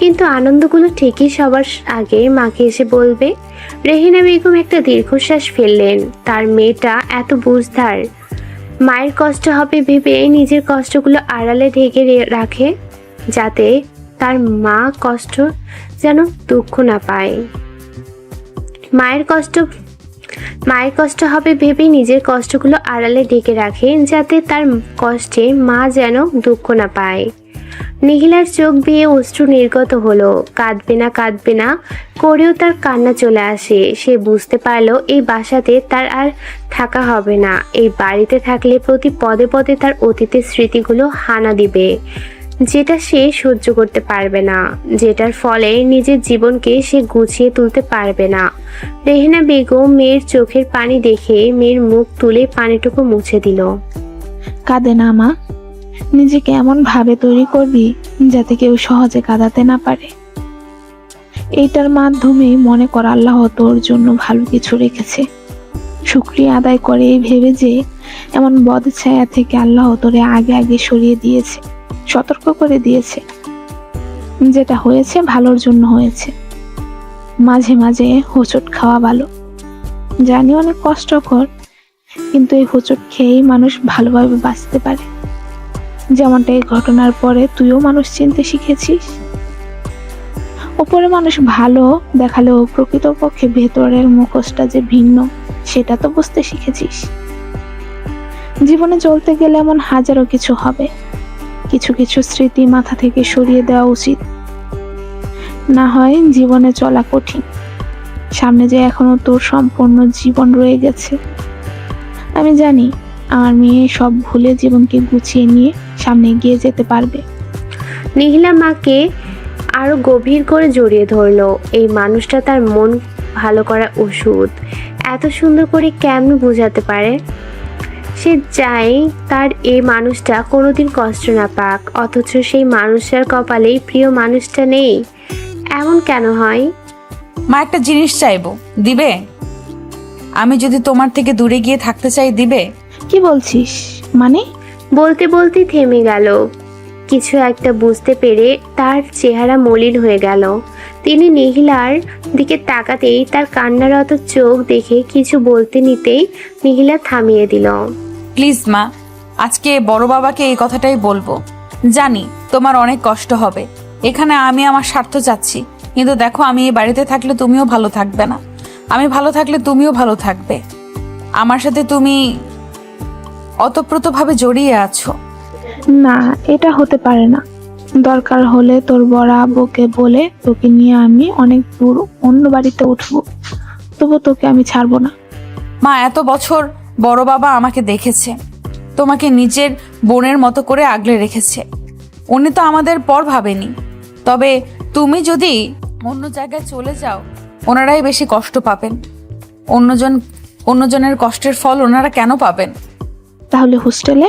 কিন্তু আনন্দগুলো ঠিকই সবার আগে মাকে এসে বলবে। রেহেনা বেগম একটা দীর্ঘশ্বাস ফেললেন। তার মেয়েটা এত বুঝদার। মায়ের কষ্ট হবে ভেবে নিজের কষ্টগুলো আড়ালে ঢেকে রাখে, যাতে তার মা কষ্ট যেন দুঃখ না পায়। মায়ের কষ্ট হবে ভেবে নিজের কষ্টগুলো আড়ালে ঢেকে রাখে, যাতে তার কষ্টে মা যেন দুঃখ না পায়। নিহিলার চোখ বেয়ে অশ্রু নির্গত হলো। কাঁদবে না করেও তার কান্না চলে আসে। সে বুঝতে পারলো এই বাসাতে তার আর থাকা হবে না। এই বাড়িতে থাকলে প্রতি পদে পদে তার অতীতের স্মৃতিগুলো হানা দিবে, যেটা সে সহ্য করতে পারবে না, যেটার ফলে নিজের জীবনকে সে গুছিয়ে তুলতে পারবে না। রেহেনা বেগম মেয়ের চোখের পানি দেখে মেয়ের মুখ তুলে পানিটুকু মুছে দিল। কাঁদে না মা, নিজেকে এমন ভাবে তৈরি করবি যাতে কেউ সহজে কাঁদাতে না পারে। এইটার মাধ্যমেই মনে কর আল্লাহ তোর জন্য ভালো কিছু রেখেছে। শুকরিয়া আদায় করে এই ভেবে যে এমন বদ ছায়া থেকে আল্লাহ তোরে আগে আগে সরিয়ে দিয়েছে, সতর্ক করে দিয়েছে। যেটা হয়েছে ভালোর জন্য হয়েছে। মাঝে মাঝে হোঁচট খাওয়া ভালো, জানি অনেক কষ্টকর, কিন্তু এই হোঁচট খেয়েই মানুষ ভালোভাবে বাঁচতে পারে। যেমনটা এই ঘটনার পরে তুইও মানুষ চিনতে শিখেছিস। ওপরে মানুষ ভালো দেখালেও প্রকৃতপক্ষে ভেতরের মুখোশটা যে ভিন্ন, সেটা তো বুঝতে শিখেছিস। জীবনে চলতে গেলে এমন হাজারো কিছু হবে, কিছু কিছু স্মৃতি মাথা থেকে সরিয়ে দেওয়া উচিত। না হয় জীবনে চলা কঠিন। সামনে যে এখনো তোর সম্পূর্ণ জীবন রয়ে গেছে। আমি জানি আমার মেয়ে সব ভুলে জীবনকে গুছিয়ে নিয়ে সামনে এগিয়ে যেতে পারবে। নিহিলা মাকে আরো গভীর করে জড়িয়ে ধরলো। এই মানুষটা তার মন ভালো করা ওষুধ। এত সুন্দর করে কেমন বোঝাতে পারে? সে চায় তার এই মানুষটা কোনোদিন কষ্ট না পাক, অথচ সেই মানুষটার কপালেই প্রিয় মানুষটা নেই। এমন কেন হয়? মা একটা জিনিস চাইবো, দিবে? আমি যদি তোমার থেকে দূরে গিয়ে থাকতে চাই, দিবে? কি বলছিস? মানে? বলতে বলতে থেমে গেল। কিছু একটা বুঝতে পেরে তার চেহারা মলিন হয়ে গেল। তিনি নিহিলার দিকে তাকাতেই তার কান্নারত চোখ দেখে কিছু বলতে নিতেই নিহিলা থামিয়ে দিল। প্লিজ মা, আজকে বড় বাবাকে এই কথাটাই বলবো। জানি তোমার অনেক কষ্ট হবে। এখানে আমি আমার স্বার্থ চাচ্ছি, কিন্তু দেখো আমি এই বাড়িতে থাকলে তুমিও ভালো থাকবে না, আমি ভালো থাকলে তুমিও ভালো থাকবে। আমার সাথে তুমি অতপ্রতভাবে জড়িয়ে আছো। না, এটা হতে পারে না। দরকার হলে তোর বড় আব্বুকে বলে তোকে নিয়ে আমি অনেক দূর অন্য বাড়িতে উঠবো, তবু তোকে আমি ছাড়বো না। মা, এত বছর বড় বাবা আমাকে দেখেছে, তোমাকে নিজের বোনের মতো করে আগলে রেখেছে। উনি তো আমাদের পর ভাবেনি। তবে তুমি অন্য জায়গায় চলে যাও, ওনারাই বেশি কষ্ট পাবেন। অন্যজনের কষ্টের ফল ওনারা কেন পাবেন? তাহলে হোস্টেলে?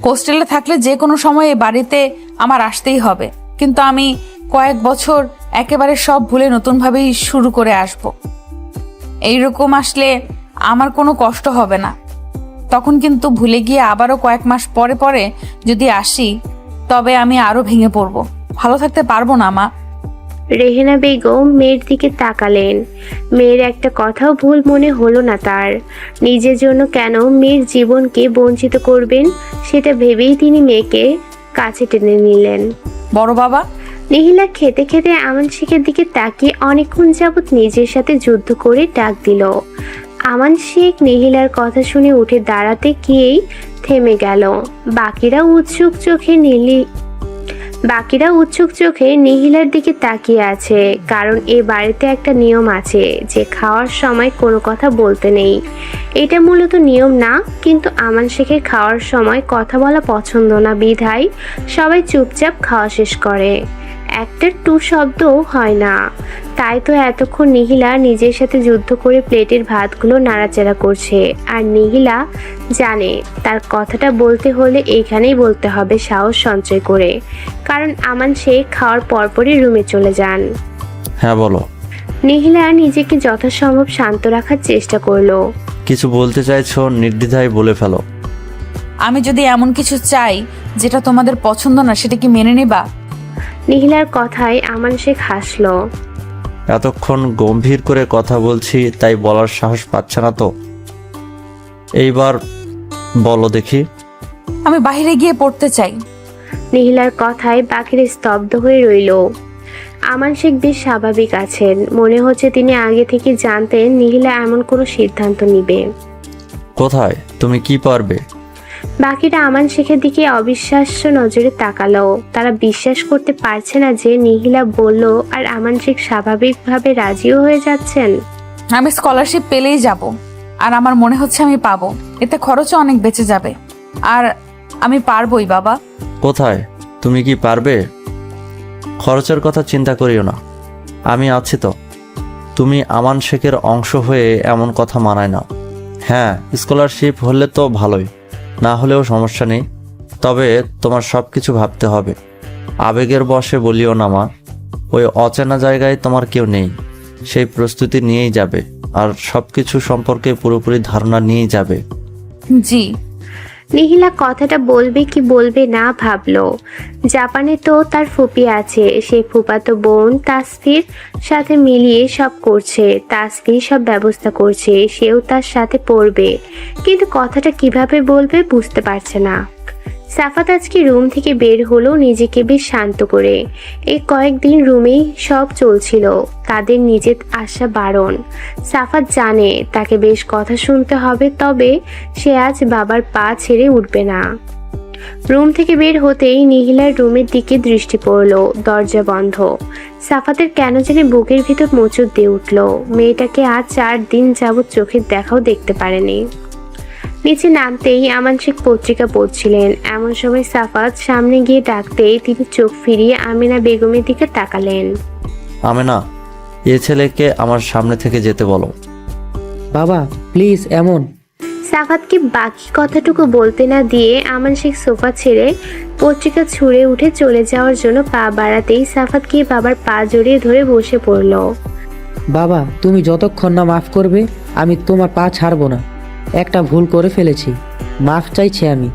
হোস্টেলে থাকলে যে কোনো সময় এ বাড়িতে আমার আসতেই হবে, কিন্তু আমি কয়েক বছর একেবারে সব ভুলে নতুনভাবেই শুরু করে আসব। এইরকম আসলে আমার কোনো কষ্ট হবে না। তখন কিন্তু ভুলে গিয়ে আবারও কয়েক মাস পরে পরে যদি আসি, তবে আমি আরো ভেঙে পড়ব, ভালো থাকতে পারবো না মা। রেহেনা বেগম মেয়ের দিকে তাকালেন। মেয়ের একটা কথাও ভুল মনে হলো না তার। নিজের জন্য কেন মেয়ের জীবনকে বঞ্চিত করবেন, সেটা ভেবেই তিনি মেয়েকে কাছে টেনে নিলেন। বড় বাবা। নিহিলা খেতে খেতে আমান শেখের দিকে তাকিয়ে অনেকক্ষণ যাবৎ নিজের সাথে যুদ্ধ করে ডাক দিল। আমান শেখ নিহিলার কথা শুনে উঠে দাঁড়াতে গিয়েই থেমে গেল। বাকিরা উৎসুক চোখে নিহিলার দিকে তাকিয়ে আছে, কারণ এ বাড়িতে একটা নিয়ম আছে যে খাওয়ার সময় কোনো কথা বলতে নেই। এটা মূলত নিয়ম না, কিন্তু আমান শেখের খাওয়ার সময় কথা বলা পছন্দ না বিধায় সবাই চুপচাপ খাওয়া শেষ করে। একটা টু শব্দও হয় না। তাই তো এতক্ষণ নিহিলা নিজের সাথে যুদ্ধ করে প্লেটের ভাতগুলো নাড়াচাড়া করছে। আর নিহিলা জানে তার কথাটা বলতে হলে এইখানেই বলতে হবে সাহস সঞ্চয় করে, কারণ আমান শেখ খাওয়ার পরপরই রুমে চলে যান। হ্যাঁ বলো। নিহিলা নিজেকে যথাসম্ভব শান্ত রাখার চেষ্টা করলো। কিছু বলতে চাইছো, নির্দ্বিধায় বলে ফেলো। আমি যদি এমন কিছু চাই যেটা তোমাদের পছন্দ না, সেটা কি মেনে নেবা? নিহিলার কথায় আমান শেখ হাসলো। এতক্ষণ গম্ভীর করে কথা বলছি, তাই বলার সাহস পাচ্ছে না তো? এইবার বলো দেখি। আমি বাইরে গিয়ে পড়তে চাই। নিহিলার কথায় বাকিরা স্তব্ধ হয়ে রইল। আমান শেখ বেশ স্বাভাবিক আছেন, মনে হচ্ছে তিনি আগে থেকে জানতেন নিহিলা এমন কোনো সিদ্ধান্ত নিবে। কোথায়? তুমি কি পারবে? বাকিরা আমান শেখের দিকে অবিশ্বাস্য নজরে তাকালো। তারা বিশ্বাস করতে পারছে না যে নিহিলা বলল আর আমান শেখ স্বাভাবিকভাবে রাজিও হয়ে যাচ্ছেন। আমি স্কলারশিপ পেলেই যাব, আর আমার মনে হচ্ছে আমি পাবো। এতে খরচও অনেক বেঁচে যাবে, আর আমি পারবোই বাবা। কোথায়? তুমি কি পারবে? খরচের কথা চিন্তা করিও না, আমি আছি তো। তুমি আমান শেখের অংশ হয়ে এমন কথা মানায় না। হ্যাঁ, স্কলারশিপ হলে তো ভালোই, না হলেও সমস্যা নেই। তবে তোমার সব কিছু ভাবতে হবে। আবেগের বশে বলিও না মা। ওই অচেনা জায়গায় তোমার কেউ নেই, সেই প্রস্তুতি নিয়েই যাবে। আর সবকিছু সম্পর্কে পুরোপুরি ধারণা নিয়ে যাবে। জি। নিহিলা কথাটা বলবে কি বলবে না ভাবলো। জাপানে তো তার ফুপি আছে, সেই ফুপাতো বোন তাসফির সাথে মিলিয়ে সব করছে, তাসফির সব ব্যবস্থা করছে, সেও তার সাথে পড়বে, কিন্তু কথাটা কিভাবে বলবে বুঝতে পারছে না। সাফাত আজকে রুম থেকে বের হলো নিজেকে বেশ শান্ত করে। এই কয়েকদিন রুমেই সব চলছিল, তাদের নিজের আশা বারণ। সাফাত জানে তাকে বেশ কথা শুনতে হবে, তবে সে আজ বাবার পা ছেড়ে উঠবে না। রুম থেকে বের হতেই নিহিলার রুমের দিকে দৃষ্টি পড়ল, দরজা বন্ধ। সাফাতের কেন জানি বুকের ভিতর মোচড় দিয়ে উঠল। মেয়েটাকে আজ 4 দিন যাবৎ চোখের দেখাও দেখতে পারেনি। নিচে নামতেই আমান শেখ পত্রিকা পড়ছিলেন, এমন সময় সাফাত সামনে গিয়ে ডাকতেই তিনি চোখ ফিরিয়ে আমিনা বেগমের দিকে তাকালেন। আমেনা, এ ছেলেকে আমার সামনে থেকে যেতে বলো। বাবা প্লিজ এমন। সাফাতকে বাকি কথাটুকু বলতে না দিয়ে আমান শেখ সোফা ছেড়ে পত্রিকা ছুঁড়ে উঠে চলে যাওয়ার জন্য পা বাড়াতেই সাফাত গিয়ে বাবার পা জড়িয়ে ধরে বসে পড়ল। বাবা তুমি যতক্ষণ না মাফ করবে আমি তোমার পা ছাড়বো না। একটা ভুল করে ফেলেছি, মাফ চাইছি আমি।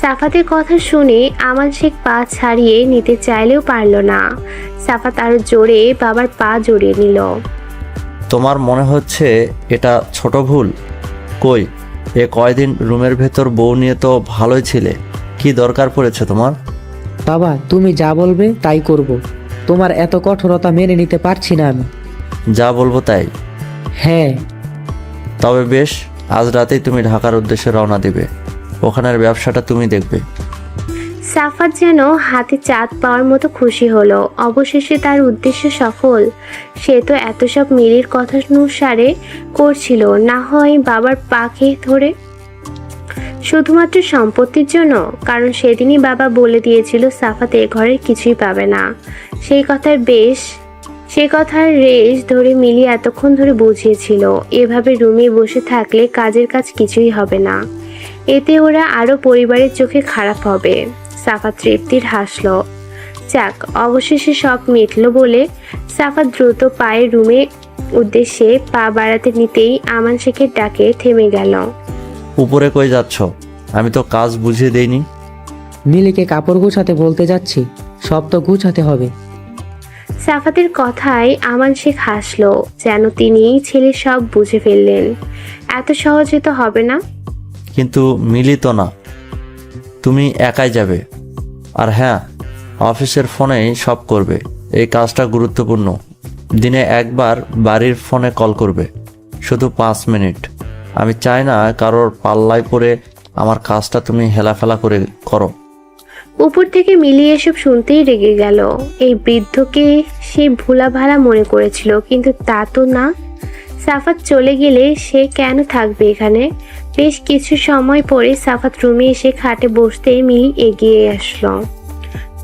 সাফাতের কথা শুনে আমান শেখ পা ছাড়িয়ে নিতে চাইলেও পারল না। সাফাত আরো জোরে বাবার পা জড়িয়ে নিল। তোমার মনে হচ্ছে এটা ছোট ভুল? কই, এ কয়দিন রুমের ভেতর বউ নিয়ে তো ভালোই ছিলে, কি দরকার পড়েছে তোমার? বাবা তুমি যা বলবে তাই করব। তোমার এত কঠোরতা মেনে নিতে পারছি না আমি। যা বলবো তাই? হ্যাঁ। তবে বেশ, আজ রাতেই তুমি ঢাকার উদ্দেশ্যে রওনা দিবে, ওখানের ব্যবসাটা তুমি দেখবে। সাফাত যেন হাতে চাঁদ পাওয়ার মতো খুশি হলো, অবশেষে তার উদ্দেশ্য সফল। সে তো এত সব মিলির কথা অনুসারে করছিল, না হয় বাবার পাকে ধরে শুধুমাত্র সম্পত্তির জন্য, কারণ সেদিনই বাবা বলে দিয়েছিল সাফাত এ ঘরের কিছুই পাবে না। সেই কথার রেশ ধরে মিলি এতক্ষণ ধরে বুঝিয়েছিল, এভাবে রুমে বসে থাকলে কাজের কাজ কিছুই হবে না, এতে ওরা আরো পরিবারের চোখে খারাপ হবে। সাফাত তৃপ্তির হাসল। যাক, অবশেষে সব মিটলো বলে সাফাত দ্রুত পায়ে রুমে উদ্দেশ্যে পা বাড়াতে নিতেই আমান শেখের ডাকে থেমে গেল। উপরে কই যাচ্ছ? আমি তো কাজ বুঝিয়ে দেইনি। মিলিকে কাপড় গুছাতে বলতে যাচ্ছি, সব তো গুছাতে হবে। সাফাতের কথায় আমান শেখ হাসলো, যেন তিনি ছেলে সব বুঝে ফেললেন। এত সহজে তো হবে না। কিন্তু মিলি তো না, তুমি একাই যাবে। আর হ্যাঁ, অফিসের ফোনেই সব করবে, এই কাজটা গুরুত্বপূর্ণ। দিনে একবার বাড়ির ফোনে কল করবে, শুধু 5 মিনিট। আমি চাই না কারোর পাল্লায় পড়ে আমার কাজটা তুমি হেলাফেলা করে করো। উপর থেকে মিলি এসব শুনতেই রেগে গেল। এই বৃদ্ধকে সে ভোলা ভালা মনে করেছিল, কিন্তু তা তো না। সাফাত চলে গেলে সে কেন থাকবে এখানে? বেশ কিছু সময় পরে সাফাত রুমে এসে খাটে বসতে মিলি এগিয়ে আসলো।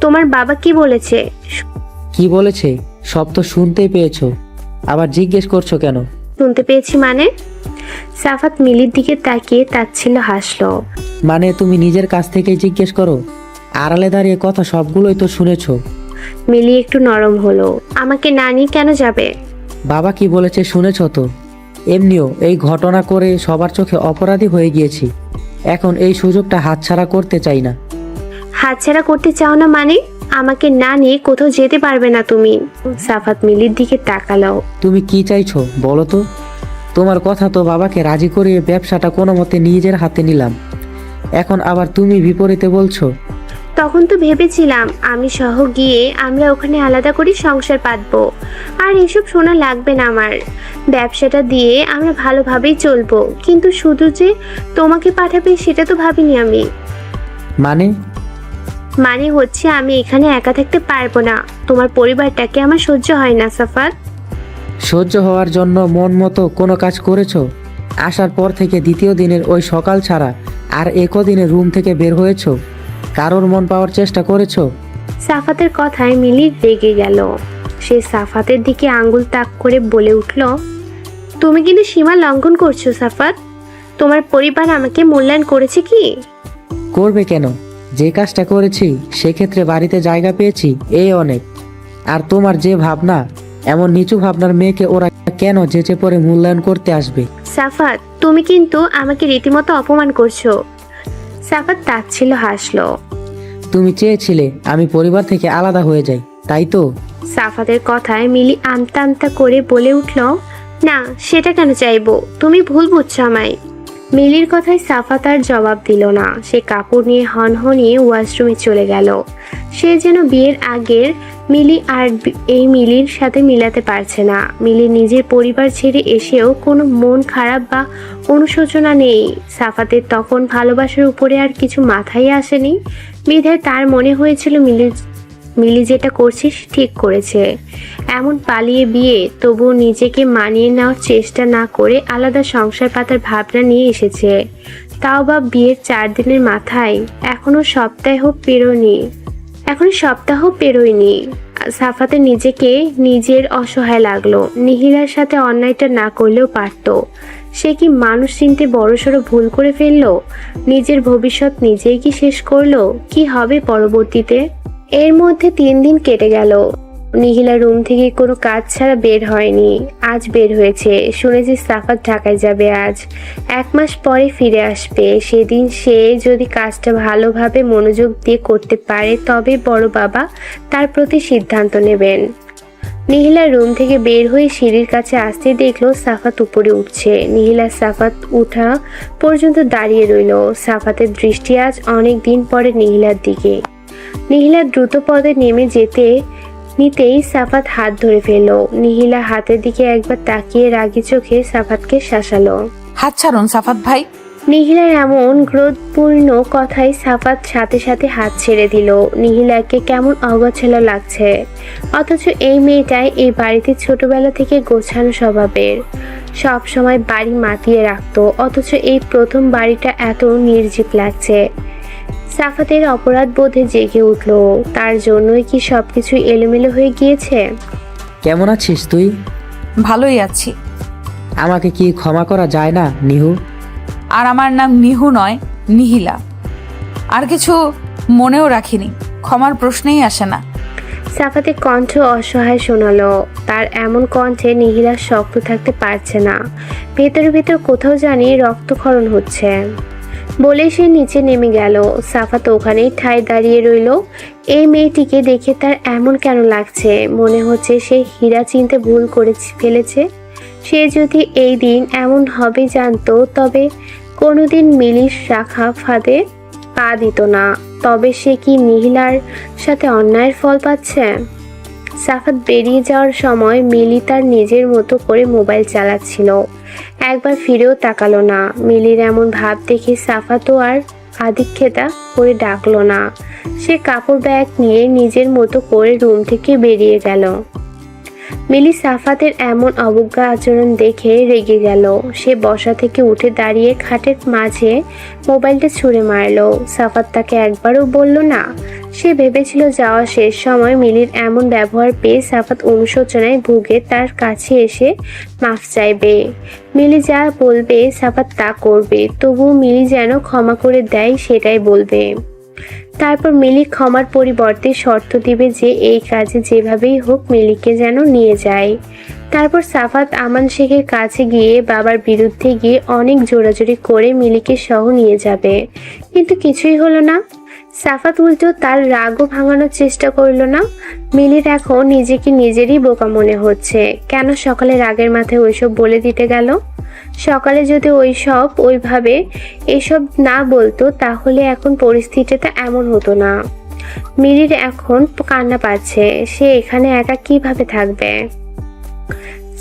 তোমার বাবা কি বলেছে? কি বলেছে সব তো শুনতেই পেয়েছো, আবার জিজ্ঞেস করছো কেন? শুনতে পেয়েছি মানে? সাফাত মিলির দিকে তাকিয়ে তাচ্ছিল্য হাসলো। মানে তুমি নিজের কাছ থেকেই জিজ্ঞেস করো, আড়ালে দাঁড়িয়ে কথা সবগুলোই তো শুনেছো। মিলি একটু নরম হলো। আমাকে না নিয়ে কেন যাবে? বাবা কি বলেছে শুনেছো তো। এমনিও এই ঘটনা করে সবার চোখে অপরাধী হয়ে গিয়েছি, এখন এই সুযোগটা হাতছাড়া করতে চাই না। হাতছাড়া করতে চাও না মানে? আমাকে না নিয়ে কোথাও যেতে পারবে না তুমি। সাফাত মিলির দিকে তাকালো। তুমি কি চাইছো বলো তো? তোমার কথা তো বাবাকে রাজি করিয়ে ব্যবসাটা কোনো মতে নিজের হাতে নিলাম, এখন আবার তুমি বিপরীতে বলছো। তখন তো ভেবেছিলাম আমি সহ গিয়ে আমরা ওখানে আলাদা করে সংসার পাতবো, আর এসব শোনা লাগবে না আমার। ব্যবসাটা দিয়ে আমরা ভালোভাবেই চলবো, কিন্তু শুধু যে তোমাকে পাঠাবে সেটা তো ভাবিনি আমি। মানে হচ্ছে আমি এখানে একা থাকতে পারবো না, তোমার পরিবারটাকে আমার সহ্য হয় না সাফাত। সহ্য হওয়ার জন্য মন মতো কোনো কাজ করেছো? আসার পর থেকে দ্বিতীয় দিনের ওই সকাল ছাড়া আর একদিনে রুম থেকে বের হয়েছো? কারোর মন পাওয়ার চেষ্টা করেছো? সাফাতের কথায় মিলি রেগে গেল। সে সাফাতের দিকে আঙ্গুল তাক করে বলে উঠল, তুমি কিন্তু সীমা লঙ্ঘন করছো সাফাত। তোমার পরিবার আমাকে মূল্যায়ন করেছে কি? করবে কেন? যে কাজটা করেছি সেক্ষেত্রে বাড়িতে জায়গা পেয়েছি, এই অনেক। আর তোমার যে ভাবনা, এমন নিচু ভাবনার মেয়েকে ওরা কেন যেচে পরে মূল্যায়ন করতে আসবে? সাফাত, তুমি কিন্তু আমাকে রীতিমতো অপমান করছো। সাফাত তাচ্ছিল্য হাসলো। তুমি চেয়েছিলে আমি পরিবার থেকে আলাদা হয়ে যাই, তাই তো? সাফাতের কথায় মিলি আমতা আমতা করে বলে উঠল, না সেটা কেন চাইবো, তুমি ভুল বুঝছো আমায়। মিলির কথায় সাফাত আর জবাব দিল না। সে কাপড় নিয়ে হনহনিয়ে ওয়াশরুমে চলে গেল। সে যেন বিয়ের আগের মিলি আর এই মিলির সাথে মিলাতে পারছে না। মিলি নিজের পরিবার ছেড়ে এসেও কোনো মন খারাপ বা অনুশোচনা নেই। সাফাতের তখন ভালোবাসার উপরে আর কিছু মাথায় আসেনি। বিধায় তার মনে হয়েছিল মিলি যেটা করছিস ঠিক করেছে। এমন পালিয়ে বিয়ে, তবুও নিজেকে মানিয়ে নেওয়ার চেষ্টা না করে আলাদা সংসার পাতার ভাবনা নিয়ে এসেছে। তাও বা বিয়ের 4 দিনের মাথায়। এখনো সপ্তাহ পেরোয়নি। সাফাতে নিজেকে নিজের অসহায় লাগলো। নিহিলার সাথে অন্যায়টা না করলেও পারতো। সে কি মানুষ চিনতে বড়সড় ভুল করে ফেললো? নিজের ভবিষ্যৎ নিজেই কি শেষ করলো? কি হবে পরবর্তীতে? এর মধ্যে 3 দিন কেটে গেল। নিহিলা রুম থেকে কোনো কাজ ছাড়া বের হয়নি। আজ বের হয়েছে। শুনেছি সাফাত ঢাকায় যাবে আজ। 1 মাস পরে ফিরে আসবে। সেদিন সে যদি কাজটা ভালোভাবে মনোযোগ দিয়ে করতে পারে তবে বড় বাবা তার প্রতি সিদ্ধান্ত নেবেন। নিহিলা রুম থেকে বের হয়ে সিঁড়ির কাছে আসতে দেখলো সাফাত উপরে উঠছে। নিহিলা সাফাত উঠা পর্যন্ত দাঁড়িয়ে রইল। সাফাতের দৃষ্টি আজ অনেক দিন পরে নিহিলার দিকে। নিহিলা দ্রুত পদে নেমে নিতেই সাফাত হাত ধরে ফেলল। নিহিলা হাতের দিকে একবার তাকিয়ে রাগী চোখে সাফাতকে শাসালো। হাত ছাড়ুন সাফাত ভাই। নিহিলার এমন ক্রোধপূর্ণ কথায় সাফাত সাথে সাথে হাত ছেড়ে দিল। নিহিলাকে কেমন অগোছালো লাগছে। অথচ এই মেয়েটাই এই বাড়িতে ছোটবেলা থেকে গোছানো স্বভাবের। সব সময় বাড়ি মাতিয়ে রাখতো, অথচ এই প্রথম বাড়িটা এত নির্জীব লাগছে। সাফাতের অপরাধ বোধে জেগে উঠল। তার জন্যই কি সবকিছু এলোমেলো হয়ে গিয়েছে? কেমন আছিস তুই? ভালোই আছি। আমাকে কি ক্ষমা করা যায় না নিহু? আর আমার নাম নিহু নয়, নিহিলা। আর কিছু মনেও রাখিনি। ক্ষমার প্রশ্নেই আসে না। সাফাতের কণ্ঠ অসহায় শোনালো। তার এমন কণ্ঠে নিহিলা শক্ত থাকতে পারছে না। ভেতরে ভেতর কোথাও জানি রক্তক্ষরণ হচ্ছে। বলে সে নিচে নেমে গেল। সাফাত ওখানেই ঠায় দাঁড়িয়ে রইল। এই মেয়েটিকে দেখে তার এমন কেন লাগছে? মনে হচ্ছে সে হীরা চিনতে ভুল করে ফেলেছে। সে যদি এই দিন এমন হবে জানতো তবে কোনোদিন মিলির রাখা ফাঁদে পা দিত না। তবে সে কি নিহিলার সাথে অন্যায়ের ফল পাচ্ছে? সাফাত বেরিয়ে যাওয়ার সময় মিলি তার নিজের মতো করে মোবাইল চালাচ্ছিল। একবার ফিরেও তাকালো না। মিলির এমন ভাব দেখে সাফাতও আর আদিক্ষেতা করে ডাকলো না। সে কাপড় ব্যাগ নিয়ে নিজের মতো করে রুম থেকে বেরিয়ে গেল। মিলি সাফাতের এমন অবজ্ঞা আচরণ দেখে রেগে গেল। সে বসা থেকে উঠে দাঁড়িয়ে খাটের মাঝে মোবাইলটা ছুঁড়ে মারলো। সাফাত তাকে একবারও বলল না। সে ভেবেছিল যাওয়া শেষ সময় মিলির এমন ব্যবহার পেয়ে সাফাত অনুশোচনায় ভুগে তার কাছে এসে মাফ চাইবে। মিলি যা বলবে সাফাত তা করবে। তবুও মিলি যেন ক্ষমা করে দেয় সেটাই বলবে। তারপর মিলি ক্ষমার পরিবর্তে শর্ত দিবে যে এই কাজে যেভাবেই হোক মিলিকে যেন নিয়ে যায়। তারপর সাফাত আমান শেখের কাছে গিয়ে বাবার বিরুদ্ধে গিয়ে অনেক জোরাজোরি করে মিলিকে সহ নিয়ে যাবে। কিন্তু কিছুই হলো না। সাফাত উল্টো তার রাগও ভাঙানোর চেষ্টা করলো না। মিলির এখন নিজেকে নিজেরই বোকা মনে হচ্ছে। কেন সকালে রাগের মাথায় ওইসব বলে দিতে গেল? সকালে যদি ওইভাবে এসব না বলতো তাহলে এখন পরিস্থিতিটা এমন হতো না। মিলির এখন কান্না পাচ্ছে। সে এখানে একা কিভাবে থাকবে?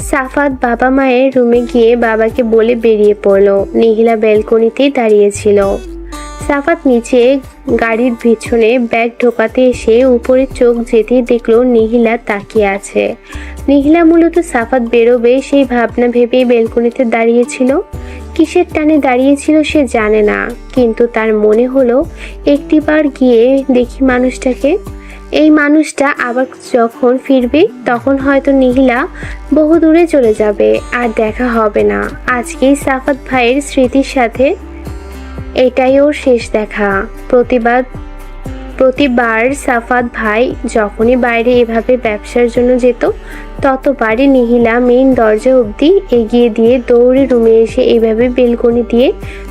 সাফাত বাবা মায়ের রুমে গিয়ে বাবাকে বলে বেরিয়ে পড়লো। নিহিলা ব্যালকনিতেই দাঁড়িয়েছিল। সাফাত নিচে গাড়ির পিছনে ব্যাগ ঢোকাতে এসে উপরে চোখ যেতেই দেখলো নিহিলা তাকিয়ে আছে। নিহিলা মূলত সাফাত বেরোবে সেই ভাবনা ভেবেই ব্যালকনিতে দাঁড়িয়েছিল। কিসের টানে দাঁড়িয়েছিল সে জানে না, কিন্তু তার মনে হলো একটিবার গিয়ে দেখি মানুষটাকে। এই মানুষটা আবার যখন ফিরবে তখন হয়তো নিহিলা বহু দূরে চলে যাবে, আর দেখা হবে না। আজকেই সাফাত ভাইয়ের স্মৃতির সাথে এটাই ওর শেষ দেখা। প্রতিবার সাফাত ভাই যখনই বাইরে এভাবে ব্যবসার জন্য যেত, ততবারই নিহিলা মেইন দরজা অবধি এগিয়ে দিয়ে দৌড়ে রুমে এসে এইভাবে বেলকনি দিয়ে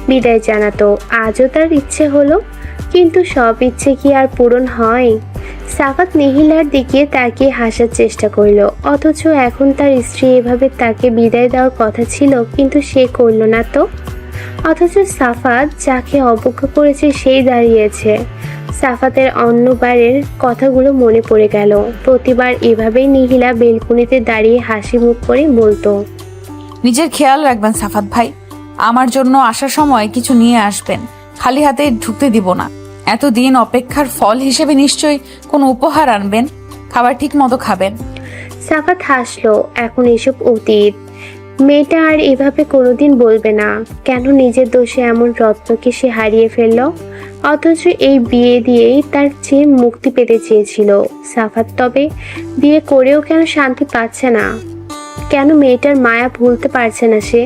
বিদায় জানাতো। আজও তার ইচ্ছে হলো, কিন্তু সব ইচ্ছে কি আর পূরণ হয়? সাফাত নিহিলার দিকে তাকিয়ে হাসার চেষ্টা করলো, অথচ এখন তার স্ত্রী এভাবে তাকে বিদায় দেওয়ার কথা ছিল, কিন্তু সে করলো না তো। অথচ সাফাত যাকে অবজ্ঞা করেছে সেই দাঁড়িয়েছে। সাফাতের অন্যবারের কথাগুলো মনে পড়ে গেল। প্রতিবার এভাবেই নিহিলা বেলকুনিতে দাঁড়িয়ে হাসি মুখ করে বলতো, নিজের খেয়াল রাখবেন সাফাত ভাই, আমার জন্য আসার সময় কিছু নিয়ে আসবেন, খালি হাতে ঢুকতে দিব না। এতদিন অপেক্ষার ফল হিসেবে নিশ্চয়ই কোনো উপহার আনবেন, খাবার ঠিক মতো খাবেন। সাফাত হাসলো, এখন এসব অতীত। মেয়েটা আর এভাবে কোনোদিন বলবে না। কেন নিজের দোষে এমন রত্নকে সে হারিয়ে ফেলল? অথচ এই বিয়ে দিয়েই তার চেয়ে মুক্তি পেতে চেয়েছিল সাফাত। তবে বিয়ে করেও কেন শান্তি পাচ্ছে না? কেন মেয়েটার মায়া ভুলতে পারছে না সে?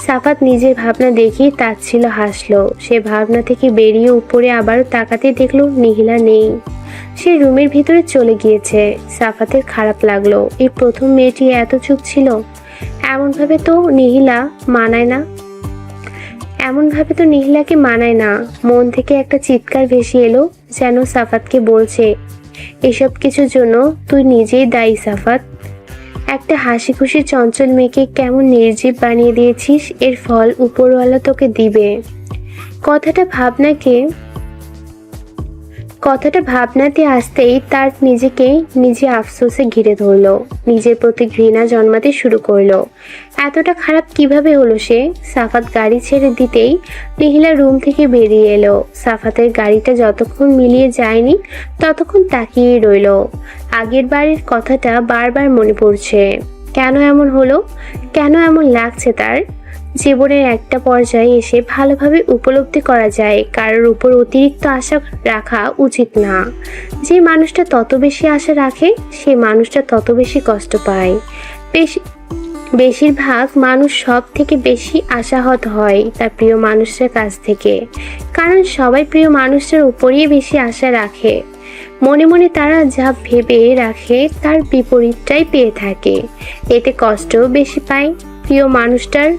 সাফাত নিজের ভাবনা দেখেই তাচ্ছিল হাসলো। সে ভাবনা থেকে বেরিয়ে উপরে আবারও তাকাতে দেখলো নিহিলা নেই। সে রুমের ভিতরে চলে গিয়েছে। সাফাতের খারাপ লাগলো। এই প্রথম মেয়েটি এত চুপ ছিল। এমনভাবে তো নিহিলাকে মানায় না। মন থেকে একটা চিৎকার ভেসে এলো, যেন সাফাতকে বলছে, এসব কিছুর জন্য তুই নিজেই দায়ী সাফাত। একটা হাসি খুশি চঞ্চল মেয়েকে কেমন নির্জীব বানিয়ে দিয়েছিস, এর ফল উপরওয়ালা তোকে দিবে। কথাটা ভাবনাতে আসতেই তার নিজেকে নিজে আফসোসে ঘিরে ধরলো। নিজের প্রতি ঘৃণা জন্মাতে শুরু করলো। এতটা খারাপ কিভাবে হলো সে? সাফাত গাড়ি ছেড়ে দিতেই নিহিলা রুম থেকে বেরিয়ে এলো। সাফাতের গাড়িটা যতক্ষণ মিলিয়ে যায়নি ততক্ষণ তাকিয়েই রইল। আগের বারের কথাটা বারবার মনে পড়ছে। কেন এমন হলো? কেন এমন লাগছে তার? জীবনের একটা পর্যায়ে এসে ভালোভাবে উপলব্ধি করা যায় কারোর উপর অতিরিক্ত আশা রাখা উচিত না। যে মানুষটা তত বেশি আশা রাখে সে মানুষটা তত বেশি কষ্ট পায়। বেশিরভাগ মানুষ সব থেকে বেশি আশাহত হয় তার প্রিয় মানুষটার কাছ থেকে, কারণ সবাই প্রিয় মানুষটার উপরই বেশি আশা রাখে। মনে মনে তারা যা ভেবে রাখে তার বিপরীতটাই পেয়ে থাকে, এতে কষ্টও বেশি পায়। প্রিয় মানুষটার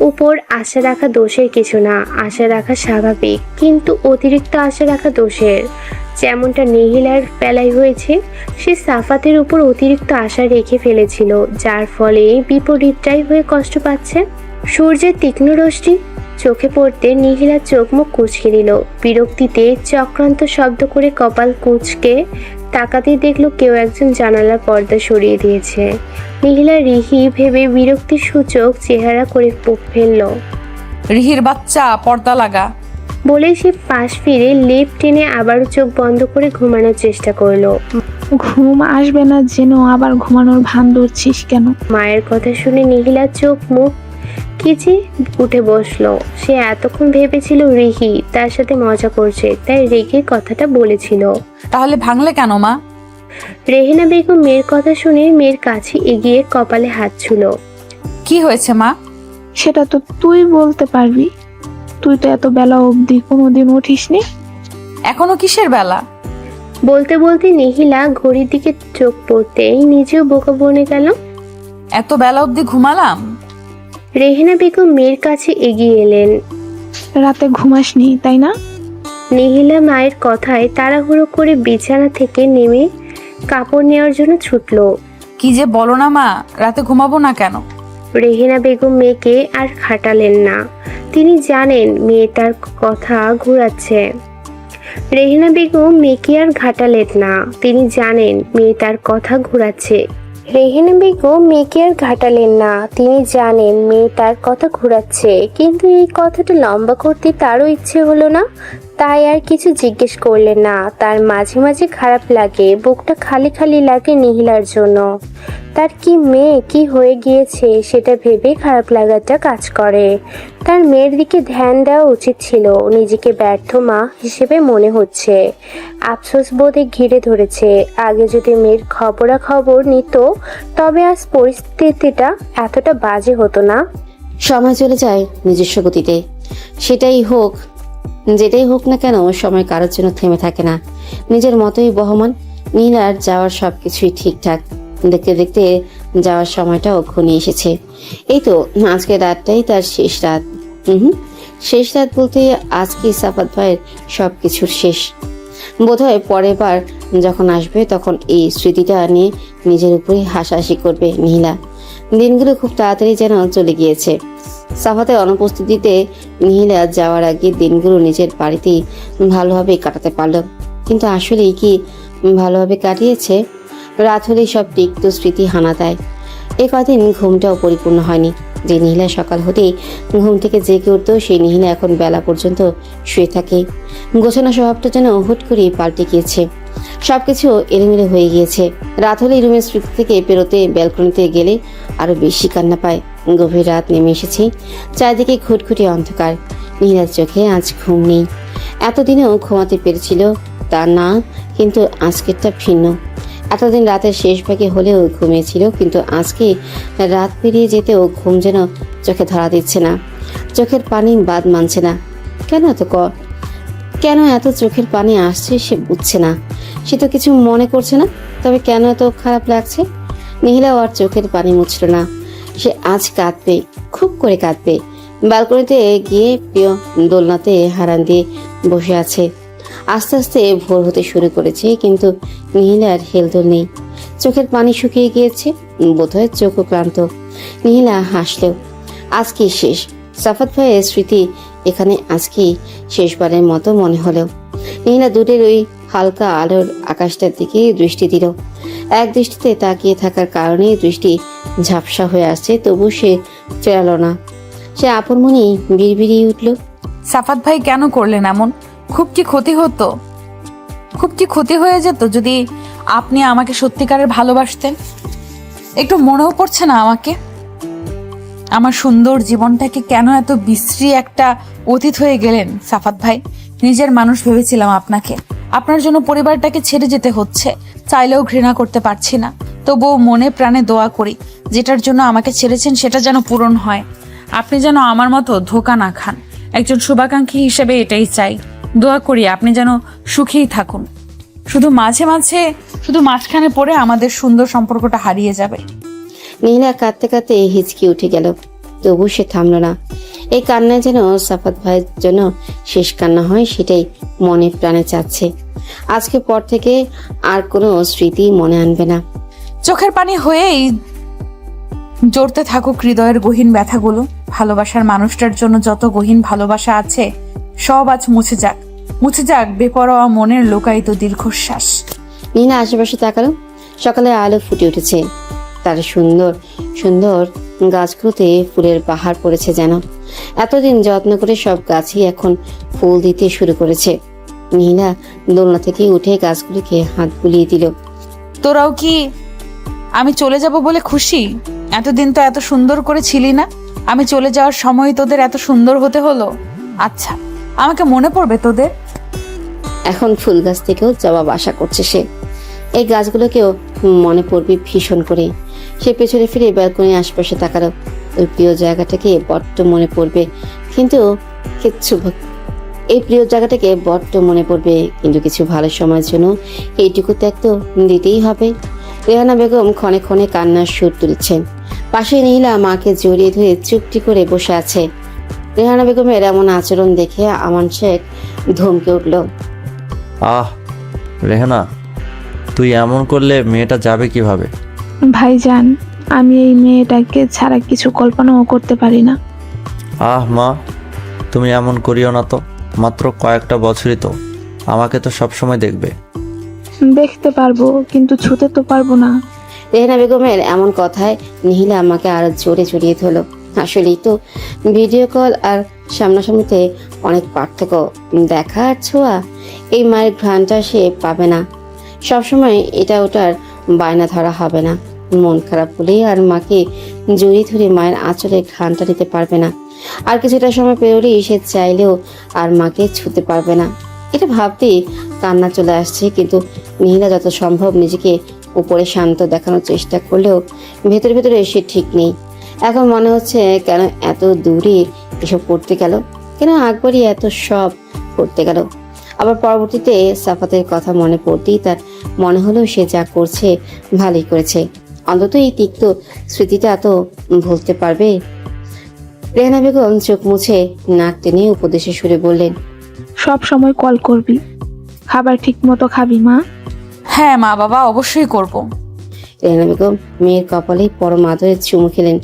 উপর আশা রাখা দোষের কিছু না, আশা রাখা স্বাভাবিক, কিন্তু অতিরিক্ত আশা রাখা দোষের। যেমনটা নিহিলার বেলায় হয়েছে, সে সাফাতের উপর অতিরিক্ত আশা রেখে ফেলেছিল, যার ফলে বিপরীতটাই হয়ে কষ্ট পাচ্ছে। সূর্যের তীক্ষ্ণ রশ্মি চোখে পড়তে নিহিলা চোখ মুখ কুঁচকে দিল। বিরক্তিতে চক্রান্ত শব্দ করে কপাল কুঁচকে তাকাতেই দেখলো কেউ একজন জানালার পর্দা সরিয়ে দিয়েছে। নিহিলা রিহি ভেবে বিরক্তির সূচক চেহারা করে ফেলল। রিহির বাচ্চা, পর্দা লাগা বলে সে পাশ ফিরে লেপ টেনে আবারও চোখ বন্ধ করে ঘুমানোর চেষ্টা করলো। ঘুম আসবে না যেন আবার ঘুমানোর ভান ধরছিস কেন? মায়ের কথা শুনে নিহিলা চোখ মুখ খিচে উঠে বসলো। সে এতক্ষণ ভেবেছিল রিহি তার সাথে মজা করছে, তাই রেগে কথাটা বলেছিল। তাহলে ভাঙলে কেন মা? রেহেনা বেগম মেয়ের কথা শুনে মেয়ের কাছে এগিয়ে কপালে হাত ছুলো। কি হয়েছে মা? সেটা তো তুই বলতে পারবি। তুই তো এত বেলা অবধি কোনোদিন উঠিসনি। এখনো কিসের বেলা? বলতে বলতে নিহিলা ঘড়ির দিকে চোখ পড়তেই নিজেও বোকা বনে গেল। এত বেলা অবধি ঘুমালাম? রেহেনা বেগম মেয়ের কাছে এগিয়ে এলেন। রাতে ঘুমাসনি তাই না? নিহিলা মায়ের কথায় তাড়াহুড়ো করে বিছানা থেকে নেমে কাপড় নেওয়ার জন্য ছুটলো। কি যে বলো না মা, রাতে ঘুমাবো না কেন? রেহেনা বেগম মেয়েকে আর খাটালেন না। তিনি জানেন মেয়ে তার কথা ঘুরাচ্ছে। রেহেনা বেগম মেয়েকে আর ঘাটালেন না। তিনি জানেন মেয়ে তার কথা ঘুরাচ্ছে। রেহেনা বেগম মেয়েকে আর ঘাটালেন না। তিনি জানেন মেয়ে তার কথা ঘুরাচ্ছে, কিন্তু এই কথাটা লম্বা করতে তারও ইচ্ছে হলো না। তাই আর কিছু জিজ্ঞেস করলেন না। তার মাঝে মাঝে খারাপ লাগে, বুকটা খালি খালি লাগে নিহিলার জন্য। তার কি মেয়ে কি হয়ে গিয়েছে সেটা ভেবে খারাপ লাগাটা কাজ করে। তার মেয়ের দিকে ধ্যান দেওয়া উচিত ছিল। নিজেকে ব্যর্থ মা হিসেবে মনে হচ্ছে। আফসোস বোধে ঘিরে ধরেছে। আগে যদি মেয়ের খবরাখবর নিত তবে আজ পরিস্থিতিটা এতটা বাজে হতো না। সময় চলে যায় নিজস্ব গতিতে। যেটাই হোক না কেন, সময় কারোর জন্য থেমে থাকে না। নিজের মতোই বহমান। নীলার যাওয়ার সবকিছুই ঠিকঠাক। দেখতে দেখতে যাওয়ার সময়টাও ঘনিয়ে এসেছে। এই তো আজকে রাতটাই তার শেষ রাত। শেষ রাত বলতে আজকে সাফাত ভাইয়ের সবকিছুর শেষ। বোধহয় পরের বার যখন আসবে তখন এই স্মৃতিটা নিয়ে নিজের উপরে হাসাহাসি করবে নীলা। দিনগুলো খুব তাড়াতাড়ি যেন চলে গিয়েছে। সাফাতের অনুপস্থিতিতে নীলা যাওয়ার আগে দিনগুলো নিজের বাড়িতেই ভালোভাবে কাটাতে পারল। কিন্তু আসলেই কি ভালোভাবে কাটিয়েছে? রাত হলেই সব তিক্ত স্মৃতি হানা দেয়। এ কদিন ঘুমটাও পরিপূর্ণ হয়নি। যে নীলা সকাল হতেই ঘুম থেকে জেগে উঠতো, সেই নীলা এখন বেলা পর্যন্ত শুয়ে থাকে। গোছানো স্বভাবটা যেন হুট করে পাল্টে গিয়েছে। সবকিছু এলোমেলো হয়ে গিয়েছে। রাত হলে রুমের স্মৃতি থেকে পেরোতে ব্যালকনিতে গেলে আরো বেশি কান্না পায়। গভীর রাত নেমে এসেছে, চারিদিকে ঘুটঘুটে অন্ধকার। নীলার চোখে আজ ঘুম নেই। এতদিনেও ঘুমাতে পেরেছিল তা না, কিন্তু আজকেরটা ভিন্ন। এতদিন রাতের শেষ ভাগে হলেও ঘুমিয়েছিল, কিন্তু আজকে রাত পেরিয়ে যেতেও ঘুম যেন চোখে ধরা দিচ্ছে না। চোখের পানি বাদ মানছে না। কেন এত চোখের পানি আসছে সে বুঝছে না। সে তো কিছু মনে করছে না, তবে কেন এত খারাপ লাগছে? নীলাও আর চোখের পানি মুছল না। সে আজ কাঁদবে, খুব করে কাঁদবে। ব্যালকনিতে গিয়ে প্রিয় দোলনাতে হারান দিয়ে বসে আছে। আস্তে আস্তে ভোর হতে শুরু করেছে, কিন্তু নীলার হেলদোল নেই। চোখের পানি শুকিয়ে গিয়েছে, বোধহয় চোখও ক্লান্ত। নীলা হাসল। আজকে শেষ। সাফাত ভাইয়ের স্মৃতি এখানে আজকেই শেষবারের মতো মনে হলো। নীলা দূরের ওই হালকা আলোর আকাশটার দিকে দৃষ্টি দিল। এক দৃষ্টিতে তাকিয়ে থাকার কারণে দৃষ্টি ঝাপসা হয়ে আসছে, তবু সে ফেরালো না। সে আপন মনেই বিড়বিড়িয়ে উঠল, সাফাত ভাই কেন করলেন এমন? খুব কি ক্ষতি হতো? খুব কি ক্ষতি হয়ে যেত যদি আপনি আমাকে সত্যিকারের ভালোবাসতেন? একটু মনেও পড়ছে না আমাকে? আমার সুন্দর জীবনটাকে কেন এত বিশ্রী একটা অতীত হয়ে গেলেন সাফাত ভাই? নিজের মানুষ ভেবেছিলাম আপনাকে। আপনার জন্য পরিবারটাকে ছেড়ে যেতে হচ্ছে। চাইলেও ঘৃণা করতে পারছি না, তবুও মনে প্রাণে দোয়া করি যেটার জন্য আমাকে ছেড়েছেন সেটা যেন পূরণ হয়। আপনি যেন আমার মতো ধোঁকা না খান। একজন শুভাকাঙ্ক্ষী হিসেবে এটাই চাই। দোয়া করি আপনি যেন সুখেই থাকুন। শুধু মাঝখানে পড়ে আমাদের সুন্দর সম্পর্কটা হারিয়ে যাবে। নীলা কাঁদতে কাঁদতে হিচকি উঠে গেল, তবু সে থামল না। এই কান্নায় যেন সাফাত ভাইয়ের জন্য শেষ কান্না হয়, সেটাই মনে প্রাণে চাচ্ছে। আজকে পর থেকে আর কোনো স্মৃতি মনে আনবে না। চোখের পানি হয়েই জড়তে থাকুক হৃদয়ের গহীন ব্যথাগুলো। ভালোবাসার মানুষটার জন্য যত গহীন ভালোবাসা আছে সব আজ মুছে যাক বেপরোয়া মনের লোকায়িত দীর্ঘশ্বাস। নীলা আশেপাশে তাকালো। সকালে আলো ফুটে উঠেছে। তার সুন্দর সুন্দর গাছগুলোতে ফুলের পাহাড় পড়েছে যেন। এতদিন যত্ন করে সব গাছই এখন ফুল দিতে শুরু করেছে। নীলা দোলনা থেকে উঠে গাছগুলিকে হাত বুলিয়ে দিল। তোরাও কি আমি চলে যাব বলে খুশি? এতদিন তো এত সুন্দর করে ছিলি না। আমি চলে যাওয়ার সময় তোদের এত সুন্দর হতে হলো। আচ্ছা, আমাকে মনে পড়বে তোদের? এখন ফুল গাছ থেকেও জবাব আশা করছে সে। এই গাছগুলোকেও মনে পড়বে ভীষণ করে। সে পেছনে ফিরে ব্যালকনির আশপাশে তাকালো। ওই প্রিয় জায়গাটাকে বড্ড মনে পড়বে, কিন্তু কিছু ভালো সময়ের জন্য এইটুকু ত্যাগ তো দিতেই হবে। রেহানা বেগম ক্ষণে ক্ষণে কান্নার সুর তুলছেন। পাশে নীলা মাকে জড়িয়ে ধরে চুপটি করে বসে আছে। রেহানা বেগমের এমন আচরণ দেখে আমান শেখ ধমকে উঠল। আহ রেহানা, তুই এমন করলে মেয়েটা যাবে কিভাবে? ভাইজান, আমি এই মেয়েটাকে ছাড়া কিছু কল্পনাও করতে পারি না। আহ মা, তুমি এমন করিও না তো। মাত্র কয়েকটা বছরই তো। আমাকে তো সবসময় দেখবে। দেখতে পারবো, কিন্তু ছুতে তো পারবো না। রেহানা বেগমের এমন কথায় নীলা আমাকে আরো জোরে জড়িয়ে ধরল। আসলেই তো ভিডিও কল আর সামনাসামনিতে অনেক পার্থক্য। দেখা আর ছোঁয়া, এই মায়ের ঘ্রাণটা সে পাবে না। সবসময় এটা ওটার বায়না ধরা হবে না। মন খারাপ হলেই আর মাকে জড়িয়ে ধরে মায়ের আঁচলের ঘ্রাণটা নিতে পারবে না। আর কিছুটা সময় পেরোলেই সে চাইলেও আর মাকে ছুতে পারবে না। এটা ভাবতেই কান্না চলে আসছে, কিন্তু নীলা যত সম্ভব নিজেকে উপরে শান্ত দেখানোর চেষ্টা করলেও ভেতরে ভেতরে সে ঠিক নেই। এখন মনে হচ্ছে কেন এত দূরে এসব করতে গেল, কেন আকবরই এত সব করতে গেল। আবার পরবর্তীতে সাফাতের কথা মনে পড়তেই তার মনে হলো সে যা করছে ভালোই করেছে। অন্তত এই তিক্ত স্মৃতিটা তো ভুলতে পারবে। রেহানা বেগম চোখ মুছে নাক টেনে উপদেশে সুরে বললেন, সব সময় কল করবি, খাবার ঠিক মতো খাবি মা। হ্যাঁ মা বাবা, অবশ্যই করব। রেহানা বেগম মেয়ের কপালে পরম আদরে চুমু খেলেন।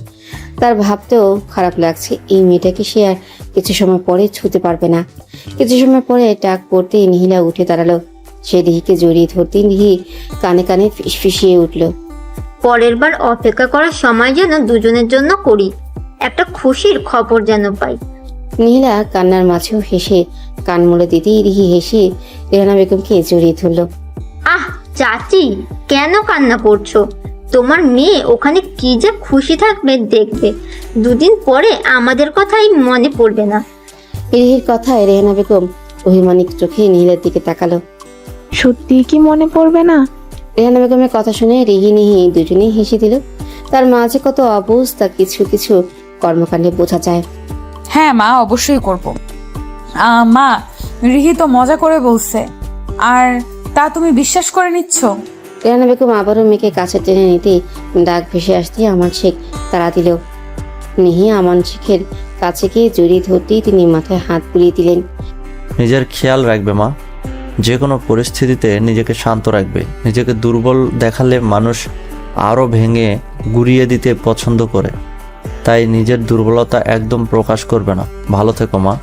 তার ভাবতেও খারাপ লাগছে, এই মেয়েটাকে সে আর কিছু সময় পরে ছুতে পারবে না। কিছু সময় পরে ডাক পড়তেই নিহিলা উঠে দাঁড়ালো। সে রিহিকে জড়িয়ে ধরতেই রিহি কানে কানে ফিসফিসিয়ে উঠল, পরের বার অপেক্ষা করার সময় যেন দুজনের জন্য করি, একটা খুশির খবর যেন পাই। নিহিলা কান্নার মাঝেও হেসে কান মুড়ে দিতেই রিহি হেসে রেহানা বেগমকে জড়িয়ে ধরল। আহ চাচি, কেন কান্না করছো? তোমার মেয়ে ওখানে কি যে খুশি থাকবে দেখবে, দুদিন পরে আমাদের কথাই মনে পড়বে না। রিহির কথায় রেহানা বেগম অভিমানিক চোখে নিহিলার দিকে তাকালো। সত্যি কি মনে পড়বে না? রেহানা বেগমের কথা শুনে রিহি নিহি দুজনেই হেসে দিল। তার মাঝে কত অবস্থা কিছু কিছু কর্মকাণ্ডে বোঝা যায়। হ্যাঁ মা, অবশ্যই করব। মা, রিহি তো মজা করে বলছে, আর তা তুমি বিশ্বাস করে নিচ্ছ? রেহানা বেগম আবারও মেয়েকে কাছে টেনে নিতে ডাক ভেসে আসতে আমান শেখ তাড়া দিল। নিহি আমান শেখের কাছে গিয়ে জড়িয়ে ধরতেই তিনি মাথায় হাত বুলিয়ে দিলেন। নিজের খেয়াল রাখবে মা, যে কোনো পরিস্থিতিতে নিজেকে শান্ত রাখবে। নিজেকে দুর্বল দেখালে মানুষ আরও ভেঙে গুড়িয়ে দিতে পছন্দ করে, তাই নিজের দুর্বলতা একদম প্রকাশ করবে না। ভালো থেকো মা।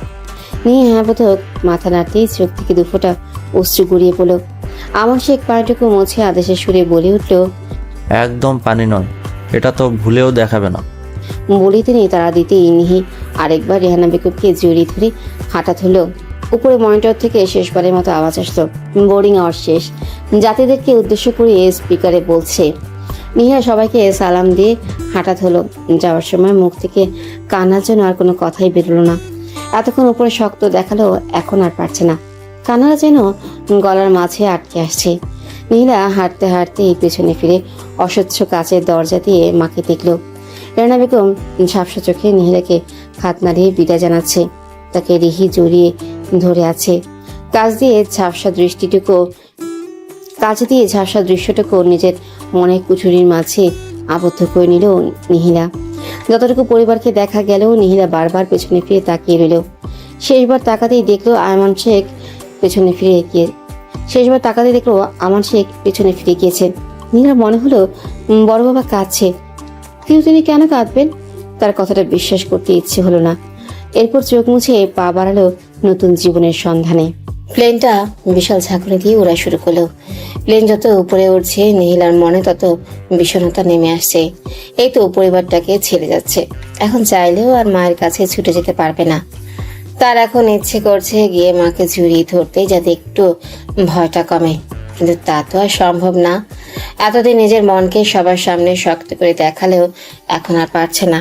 নিহি হ্যাঁ বোধক মাথা নাড়তেই চোখ থেকে দুফোঁটা অশ্রু গড়িয়ে পড়ল। আমান শেখ পানিটুকু মুছে আদেশের সুরে বলে উঠল, একদম পানি নয়, এটা তো ভুলেও দেখাবে না। বলি তিনি তারা দিতেই নিহি আরেকবার রেহানা বেগমকে জড়িয়ে ধরে হাঁটা ধরল। উপরে মনিটর থেকে শেষবারের মতো আওয়াজ আসলো, বোর্ডিং আওয়ার শেষ। যাত্রীদেরকে উদ্দেশ্য করে স্পিকারে বলছে। নিহা সবাইকে সালাম দিয়ে হাঁটা ধরল। যাওয়ার সময় মুখ থেকে কান্নার জন্য আর কোনো কথাই বেরোলো না। এতক্ষণ উপরে শক্ত দেখালো, এখন আর পারছে না। কান্নারা যেন গলার মাঝে আটকে আসছে। নীলা হাঁটতে হাঁটতে পেছনে ফিরে অস্বচ্ছ কাচের দরজা দিয়ে মাকে দেখল। রেহানা বেগম ঝাপসা চোখে নিহিলাকে হাত নাড়িয়ে বিদায় জানাচ্ছে। তাকে রিহি জড়িয়ে ধরে আছে। কাছ দিয়ে ঝাপসা দৃশ্যটুকু নিজের মনের কুঠুরির মাঝে আবদ্ধ করে নিল নিহিলা। যতটুকু পরিবারকে দেখা গেল, নিহিলা বারবার পেছনে ফিরে তাকিয়ে রইল। শেষবার তাকাতেই দেখলো আমান শেখ পেছনে ফিরে গিয়েছেন। নিহিলার মনে হলো বড় বাবা কাঁদছে, কিন্তু তিনি কেন কাঁদবেন? তার কথাটা বিশ্বাস করতে ইচ্ছে হলো না। এরপর চোখ মুছে পা বাড়ালো নতুন জীবনের সন্ধানে। প্লেনটা বিশাল ঝাঁকুনি দিয়ে উড়া শুরু করলো। প্লেন যত উপরে উঠছে, নিহিলার মনে তত বিষণ্ণতা নেমে আসছে। এই তো পরিবারটাকে ছেড়ে যাচ্ছে, এখন চাইলেও আর মায়ের কাছে ছুটে যেতে পারবে না। তার এখন ইচ্ছে করছে গিয়ে মাকে জড়িয়ে ধরতে, যাতে একটু ভয়টা কমে, কিন্তু তা তো আর সম্ভব না। এতদিন নিজের মনকে সবার সামনে শক্ত করে দেখালেও এখন আর পারছে না।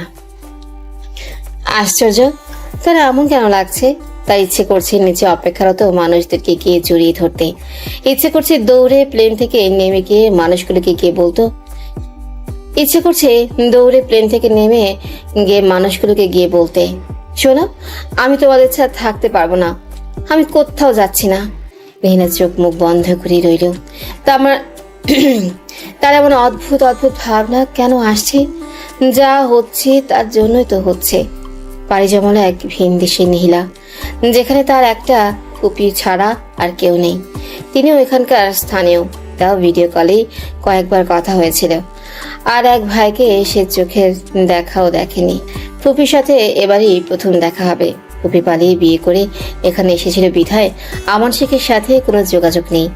আশ্চর্য, তার এমন কেন লাগছে? তার ইচ্ছে করছে নিচে অপেক্ষারত মানুষদেরকে গিয়ে জড়িয়ে ধরতে। ইচ্ছে করছে দৌড়ে প্লেন থেকে নেমে গিয়ে মানুষগুলোকে গিয়ে বলতে, শোনো, আমি তোমাদের ছাড়া থাকতে পারবো না, আমি কোথাও যাচ্ছি না। রেহানা চোখ মুখ বন্ধ করে রইল। তার এমন অদ্ভুত অদ্ভুত ভাবনা কেন আসছে? যা হচ্ছে তার জন্যই তো হচ্ছে। পাড়ি জমালো এক ভিন দেশে নিহিলা, যেখানে তার একটা কুপি ছাড়া আর কেউ নেই। তিনিও এখানকার স্থানীয়, তাও ভিডিও কলেই কয়েকবার কথা হয়েছিল। আর এক ভাইকে সে চোখের দেখাও দেখেনি। ফুপির সাথে এবারই প্রথম দেখা হবে। ফুপি পালিয়ে বিয়ে করে এখানে এসেছিল বিধায় আমান শেখের সাথে কোনো যোগাযোগ নেই।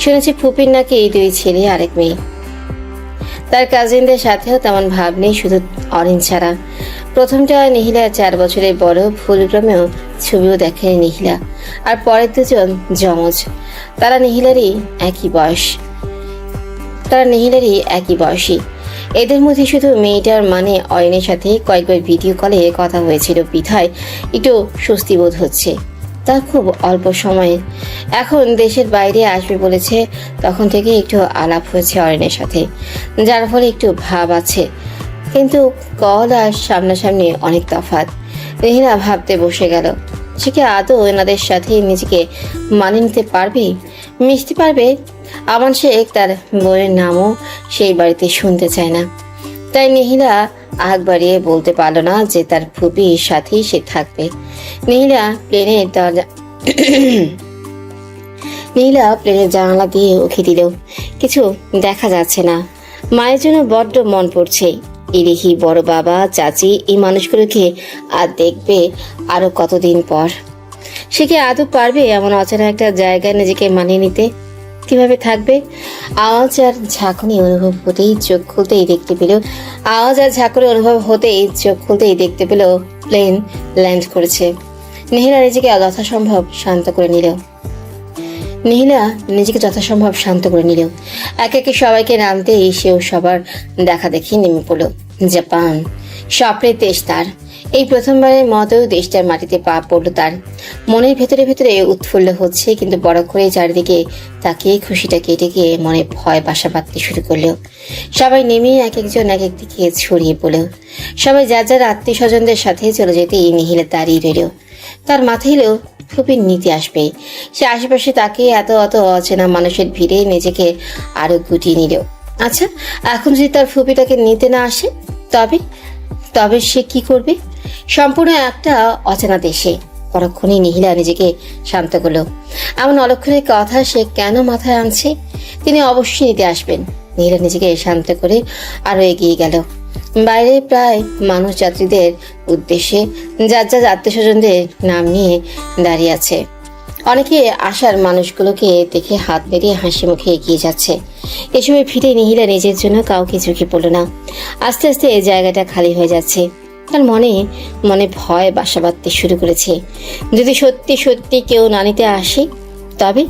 শুনেছি ফুপির নাকি 2 ছেলে আর 1 মেয়ে। তার কাজিনদের সাথেও তেমন ভাব নেই, শুধু অরিন ছাড়া। প্রথমটা নিহিলা 4 বছরের বড়, ভুলক্রমেও ছবিও দেখেনি নিহিলা। আর পরের 2জন যমজ, তারা নিহিলারই একই বয়সী। এদের মধ্যে শুধু মেয়েটার মানে অরিনের সাথে কয়েকবার ভিডিও কলে কথা হয়েছিল বিধায় একটু স্বস্তি বোধ হচ্ছে। তা খুব অল্প সময়ে। এখন দেশের বাইরে আসবে বলেছে, তখন থেকে একটু আলাপ হয়েছে অরিনের সাথে, যার ফলে একটু ভাব আছে। কিন্তু কল আর সামনাসামনি অনেক তফাৎ। রেহানা ভাবতে বসে গেল, সে কি আদৌ এনাদের সাথে নিজেকে মানিয়ে নিতে পারবে, মিশতে পারবে? আমান শেখ তার বউয়ের নামও সেই বাড়িতে শুনতে চায় না। তাই নিহিলা আগ বাড়িয়ে বলতে পারল না যে তার ফুপির সাথেই সে থাকবে। নিহিলা প্লেনের জানালা দিয়ে উঁকি দিল, কিছু দেখা যাচ্ছে না। মায়ের জন্য বড্ড মন পড়ছে। ইরিহি, বড় বাবা, চাচি, এই মানুষগুলোকে আর দেখবে আরো কতদিন পর। সে কি আদৌ পারবে এমন অচেনা একটা জায়গায় নিজেকে মানিয়ে নিতে? কিভাবে থাকবে? আওয়াজ আর ঝাঁকুনি অনুভব হতেই চোখ খুলতেই দেখতে পেল প্লেন ল্যান্ড করেছে। নিহিলা নিজেকে যথাসম্ভব শান্ত করে নিল। একে একে সবাইকে নামতেই সেও সবার দেখা দেখি নেমে পড়ল। জাপান স্বপ্নের দেশ তার। এই প্রথমবারের মতো দেশটার মাটিতে পা পড়ল তার। মনের ভেতরে ভেতরে উৎফুল্ল হচ্ছে, কিন্তু বড় করে চারিদিকে তাকিয়ে খুশিটা কেটে গিয়ে মনে ভয় বাসা বাঁধতে শুরু করলো। সবাই নেমে এক একজন এক একদিকে ছড়িয়ে পড়ল। সবাই যার যার আত্মীয় স্বজনদের সাথে চলে যেতেই নিহিলা দাঁড়িয়ে রইল। তার মাথায় এলো ফুপির নিতে আসবে। সে আশেপাশে তাকে এত অচেনা মানুষের ভিড়ে নিজেকে আরো গুটিয়ে নিল। আচ্ছা, এখন যদি তার ফুপিটাকে নিতে না আসে, তবে সে কি করবে? সম্পূর্ণ একটা অচেনা দেশে। পরক্ষণে নিহিলা নিজেকে শান্ত করলো। এমন অলক্ষণের কথা সে কেন মাথায় আনছে? তিনি অবশ্যই নিতে আসবেন। নিহিলা নিজেকে শান্ত করে আরো এগিয়ে গেল। বাইরে প্রায় মানুষ যাত্রীদের উদ্দেশ্যে যার যার আত্মীয় স্বজনদের নাম নিয়ে দাঁড়িয়ে আছে। অনেকে আসার মানুষগুলোকে দেখে হাত বেরিয়ে হাসি মুখে এগিয়ে যাচ্ছে। এসবে ফিরে নিহিলা নিজের জন্য কাউকে ঝুঁকে পড়ল না। আস্তে আস্তে এই জায়গাটা খালি হয়ে যাচ্ছে। তার মনে ভয় বাসা বাঁধতে শুরু করেছে। যদি সত্যি কেউ না নিতে আসে, তবে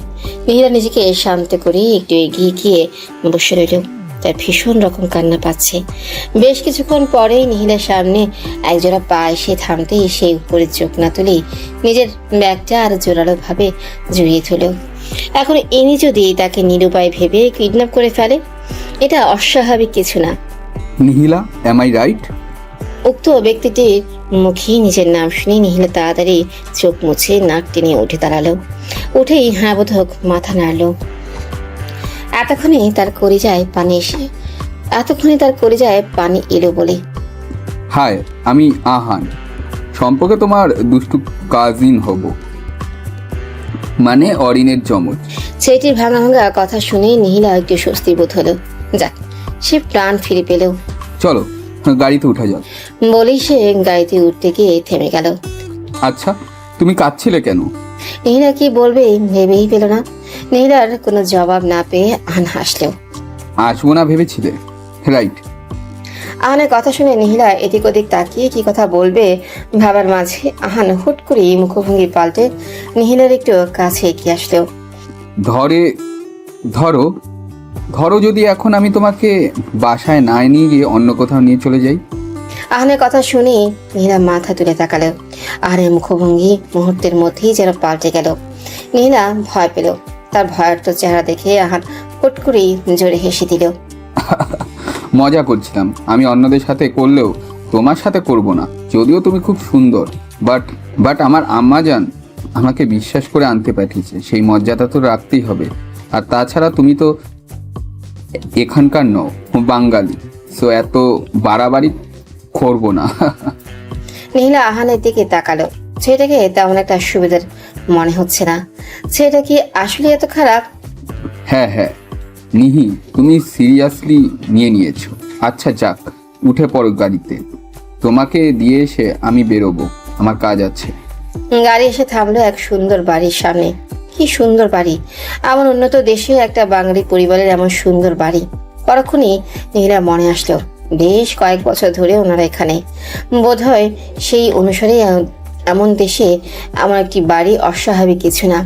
নিহিলা নিজেকে শান্ত করে একটু এগিয়ে গিয়ে বসে রইল। তার ভীষণ রকম কান্না পাচ্ছে। বেশ কিছুক্ষণ পরেই নিহিলার সামনে একজোড়া পা এসে থামতেই সেই উপরে চোখ না তুলেই নিজের ব্যাগটা আর জোরালো ভাবে জড়িয়ে ধরল। এখন ইনি যদি তাকে নিরুপায় ভেবে কিডন্যাপ করে ফেলে, এটা অস্বাভাবিক কিছু না। নিহিলা, এম আই রাইট? উক্ত ব্যক্তিটির মুখে নিজের নাম শুনে নিহিলা তাড়াতাড়ি চোখ মুছে নাক টেনে উঠে দাঁড়ালো। উঠেই হ্যাঁ বোধক মাথা নাড়ল। এতক্ষণে তার কলিজায় পানি এলো বলে। হাই, আমি আহান। সম্পর্কে তোমার দুষ্টু কাজিন হব, মানে অরিনের যমজ। ছেলেটির ভাঙা কথা শুনে নিহিলা একটু স্বস্তি বোধ হলো। যাক, সে প্রাণ ফিরে পেল। চলো গাড়িতে উঠা যাক। বলেই সে গাড়িতে উঠতে গিয়ে থেমে গেল। আচ্ছা, তুমি কাঁদছিলে কেন? নিহিলা কি বলবে ভেবেই পেল না। নিহিলার কোনো জবাব না পেয়ে আহান হাসলো। আসবো না ভেবেছিলে, রাইট? আহানের কথা শুনে নিহিলা এদিক ওদিক তাকিয়ে কি কথা বলবে ভাবার মাঝে আহান হুট করে মুখভঙ্গি পাল্টে নিহিলার একটু কাছে এগিয়ে আসলো। ধরো যদি এখন আমি তোমাকে বাসায় না নিয়ে গিয়ে অন্য কোথাও নিয়ে চলে যাই। আহানের কথা শুনে নিহিলা মাথা তুলে তাকালো। আহানের মুখভঙ্গি মুহূর্তের মধ্যেই যেন পাল্টে গেল। নিহিলা ভয় পেল। তার ভয়ার্ত চেহারা দেখে আহান হুট করেই জোরে হেসে দিল। মজা করছিলাম। আমি অন্যদের সাথে করলেও তোমার সাথে করব না। যদিও তুমি খুব সুন্দর, বাট আমার আম্মা জান আমাকে বিশ্বাস করে আনতে পাঠিয়েছে, সেই মর্যাদা তো রাখতেই হবে। আর তাছাড়া তুমি তো এখানকার নও, বাঙালি, সো এত বাড়াবাড়ি করবো না। নিহিলা আহানের দিকে তাকালো। ছেলেটাকে তেমন একটা সুবিধার মনে হচ্ছে না। ছেলেটা কি আসলে এত খারাপ? হ্যাঁ, নিহি, তুমি সিরিয়াসলি নিয়েছো। আচ্ছা যাক, উঠে পড়ো গাড়িতে। তোমাকে দিয়ে এসে আমি বেরোবো, আমার কাজ আছে। গাড়ি এসে থামলো এক সুন্দর বাড়ির সামনে। কি সুন্দর বাড়ি! এমন উন্নত দেশে একটা বাঙালি পরিবারের এমন সুন্দর বাড়ি। পরক্ষণই নিহিলার মনে আসলো বেশ কয়েক বছর ধরে ওনারা এখানে। বোধহয় সেই অনুসারে এমন দেশে এমন একটি বাড়ি অস্বাভাবিক কিছু না।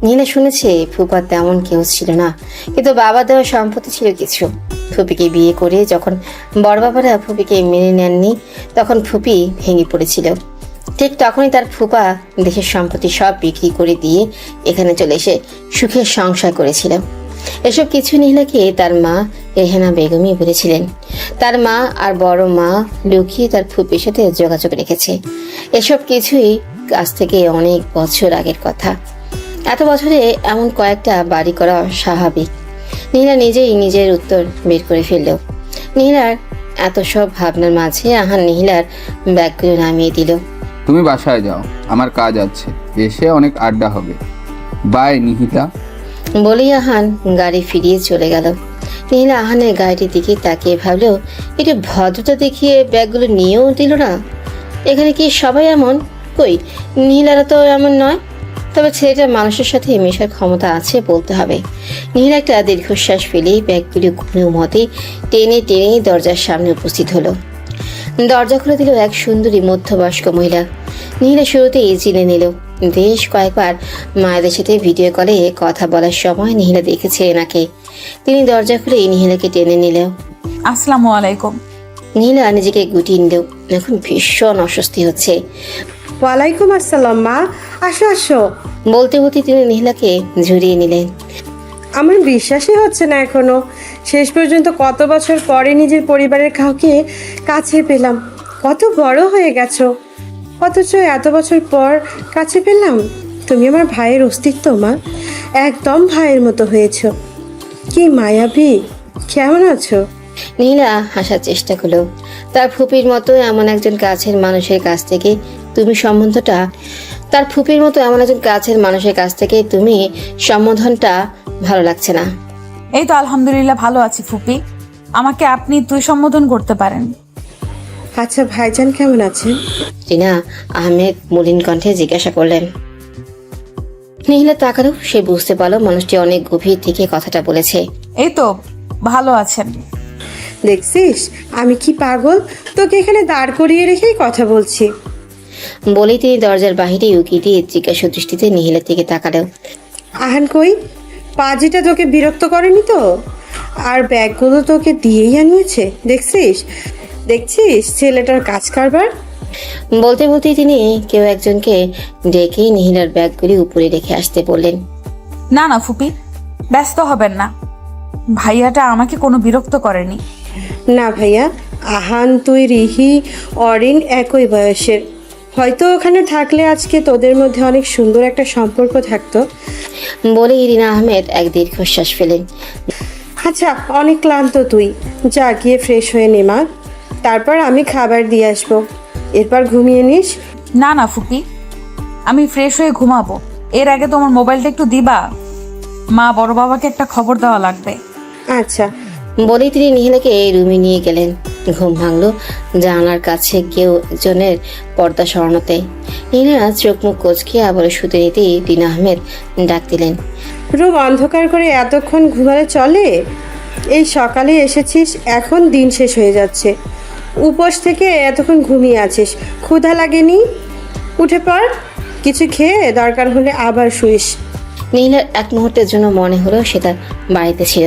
নিহিলা শুনেছে ফুপার তেমন কেউ ছিল না, কিন্তু বাবা দেওয়া সম্পত্তি ছিল কিছু। ফুপিকে বিয়ে করে যখন বড় বাবারা ফুপিকে মেনে নেননি, তখন ফুপি ভেঙে পড়েছিল। ঠিক তখনই তার ফুপা দেশের সম্পত্তি সব বিক্রি করে দিয়ে এখানে চলে এসে সুখের সংসার করেছিল। এসব কিছু নিহিলাকে তার মা রেহানা বেগমই বলেছিলেন। তার মা আর বড় মা লুকিয়ে তার ফুপির সাথে যোগাযোগ রেখেছে। এসব কিছুই আজ থেকে অনেক বছর আগের কথা। এত বছরে এমন কয়েকটা বাড়ি করা স্বাভাবিক। নীলা নিজেই নিজের উত্তর বের করে ফেলল। নীলার এত সব ভাবনার মাঝে আহান নীলার ব্যাগগুলো নামিয়ে দিল। তুমি বাসায় যাও, আমার কাজ আছে, এসে অনেক আড্ডা হবে। বাই নিহিতা। বলেই আহান গাড়ি ফিরিয়ে চলে গেল। নীলা আহানের গাড়িটির দিকে তাকিয়ে ভাবলো, একটু ভদ্রতা দেখিয়ে ব্যাগগুলো নিয়েও দিল না। এখানে কি সবাই এমন? কই, নীলারা তো এমন নয়। তবে ছেলেটার মানুষের সাথে মেশার ক্ষমতা আছে বলতে হবে। নীলা একটা দীর্ঘশ্বাস ফেলেই ব্যাগগুলি কোনো মতে টেনে টেনে দরজার সামনে উপস্থিত হলো। দরজা খুলে দিল এক সুন্দরী মধ্যবয়স্ক মহিলা। নীলা শুরুতেই চিনে নিল। বেশ কয়েকবার মায়েদের সাথে ভিডিও কলে কথা বলার সময় নীলা দেখেছে এনাকে। তিনি দরজা খুলে নীলাকে টেনে নিল। আসসালামু আলাইকুম। নীলা নিজেকে গুটিয়ে নিল। এখন ভীষণ অস্বস্তি হচ্ছে। ওয়ালাইকুম আসসালাম মা, আসো আসো। বলতে বলতে তিনি নীলাকে জড়িয়ে নিলেন। আমার বিশ্বাসই হচ্ছে না এখনো, শেষ পর্যন্ত কত বছর পরে নিজের পরিবারের কাউকে কাছে পেলাম। কত বড় হয়ে গেছো, অথচ এত বছর পর কাছে পেলাম। তুমি আমার ভাইয়ের অস্তিত্ব মা, একদম ভাইয়ের মতো হয়েছো। কি মায়াবী, কেমন আছো? নীলা হাসার চেষ্টা করলো। তার ফুপির মতো এমন একজন কাছের মানুষের কাছ থেকে তুমি সম্বোধনটা ভালো লাগছে না। এই তো আলহামদুলিল্লাহ ভালো আছি ফুপি, আমাকে আপনি তুই সম্বোধন করতে পারেন। আচ্ছা ভাইজান কেমন আছেন? টিনা আহমেদ মলিন কণ্ঠে জিজ্ঞাসা করলেন। নীলা তাকালো। সে বুঝতে পারলো মানুষটি অনেক গভীর থেকে কথাটা বলেছে। এই তো ভালো আছেন। দেখছিস আমি কি পাগল, তোকে এখানে দাঁড় করিয়ে রেখেই কথা বলছি। বলেই তিনি দরজার বাহিরে উকি দিয়ে জিজ্ঞাসা দৃষ্টিতে নীলার দিকে তাকালো। আহান কই, পাজিটা তোকে বিরক্ত করেনি তো? আর ব্যাগগুলো তোকে দিয়েই আনিয়েছে, দেখছিস দেখছিস ছেলেটার কাজ কারবার। বলতে বলতেই তিনি কেউ একজনকে ডেকে নীলার ব্যাগগুলি উপরে রেখে আসতে বললেন। না না ফুপি, ব্যস্ত হবেন না, ভাইয়াটা আমাকে কোনো বিরক্ত করেনি। না ভাইয়া, আহান তুই রিহি অরিন একই বয়সের, হয়তো ওখানে থাকলে আজকে তোদের মধ্যে অনেক সুন্দর একটা সম্পর্ক থাকতো। বলে ইরিনা আহমেদ এক দীর্ঘশ্বাস ফেলেন। আচ্ছা অনেক ক্লান্ত তুই, যা গিয়ে ফ্রেশ হয়ে নে মা, তারপর আমি খাবার দিয়ে আসবো, এরপর ঘুমিয়ে নিস। না না ফুপি, আমি ফ্রেশ হয়ে ঘুমাবো। এর আগে তোমার মোবাইলটা একটু দিবা, মা বড় বাবাকে একটা খবর দেওয়া লাগবে। আচ্ছা। বলেই তিনি নীলাকে রুমে নিয়ে গেলেন। ঘুম ভাঙলো জানালার কাছে কেউ একজনের পর্দা সরানোতে। নীলা চোখ মুখ কোচকে আবার শুতে নিতেই টিনা আহমেদ ডাক দিলেন। রুম অন্ধকার করে এতক্ষণ ঘুমালে চলে? এই সকালে এসেছিস, এখন দিন শেষ হয়ে যাচ্ছে, উপোস থেকে এতক্ষণ ঘুমিয়ে আছিস, ক্ষুধা লাগেনি? উঠে পড়, কিছু খেয়ে দরকার হলে আবার শুইস। নীলার এক মুহূর্তের জন্য মনে হলো সে তার বাড়িতে ছিল।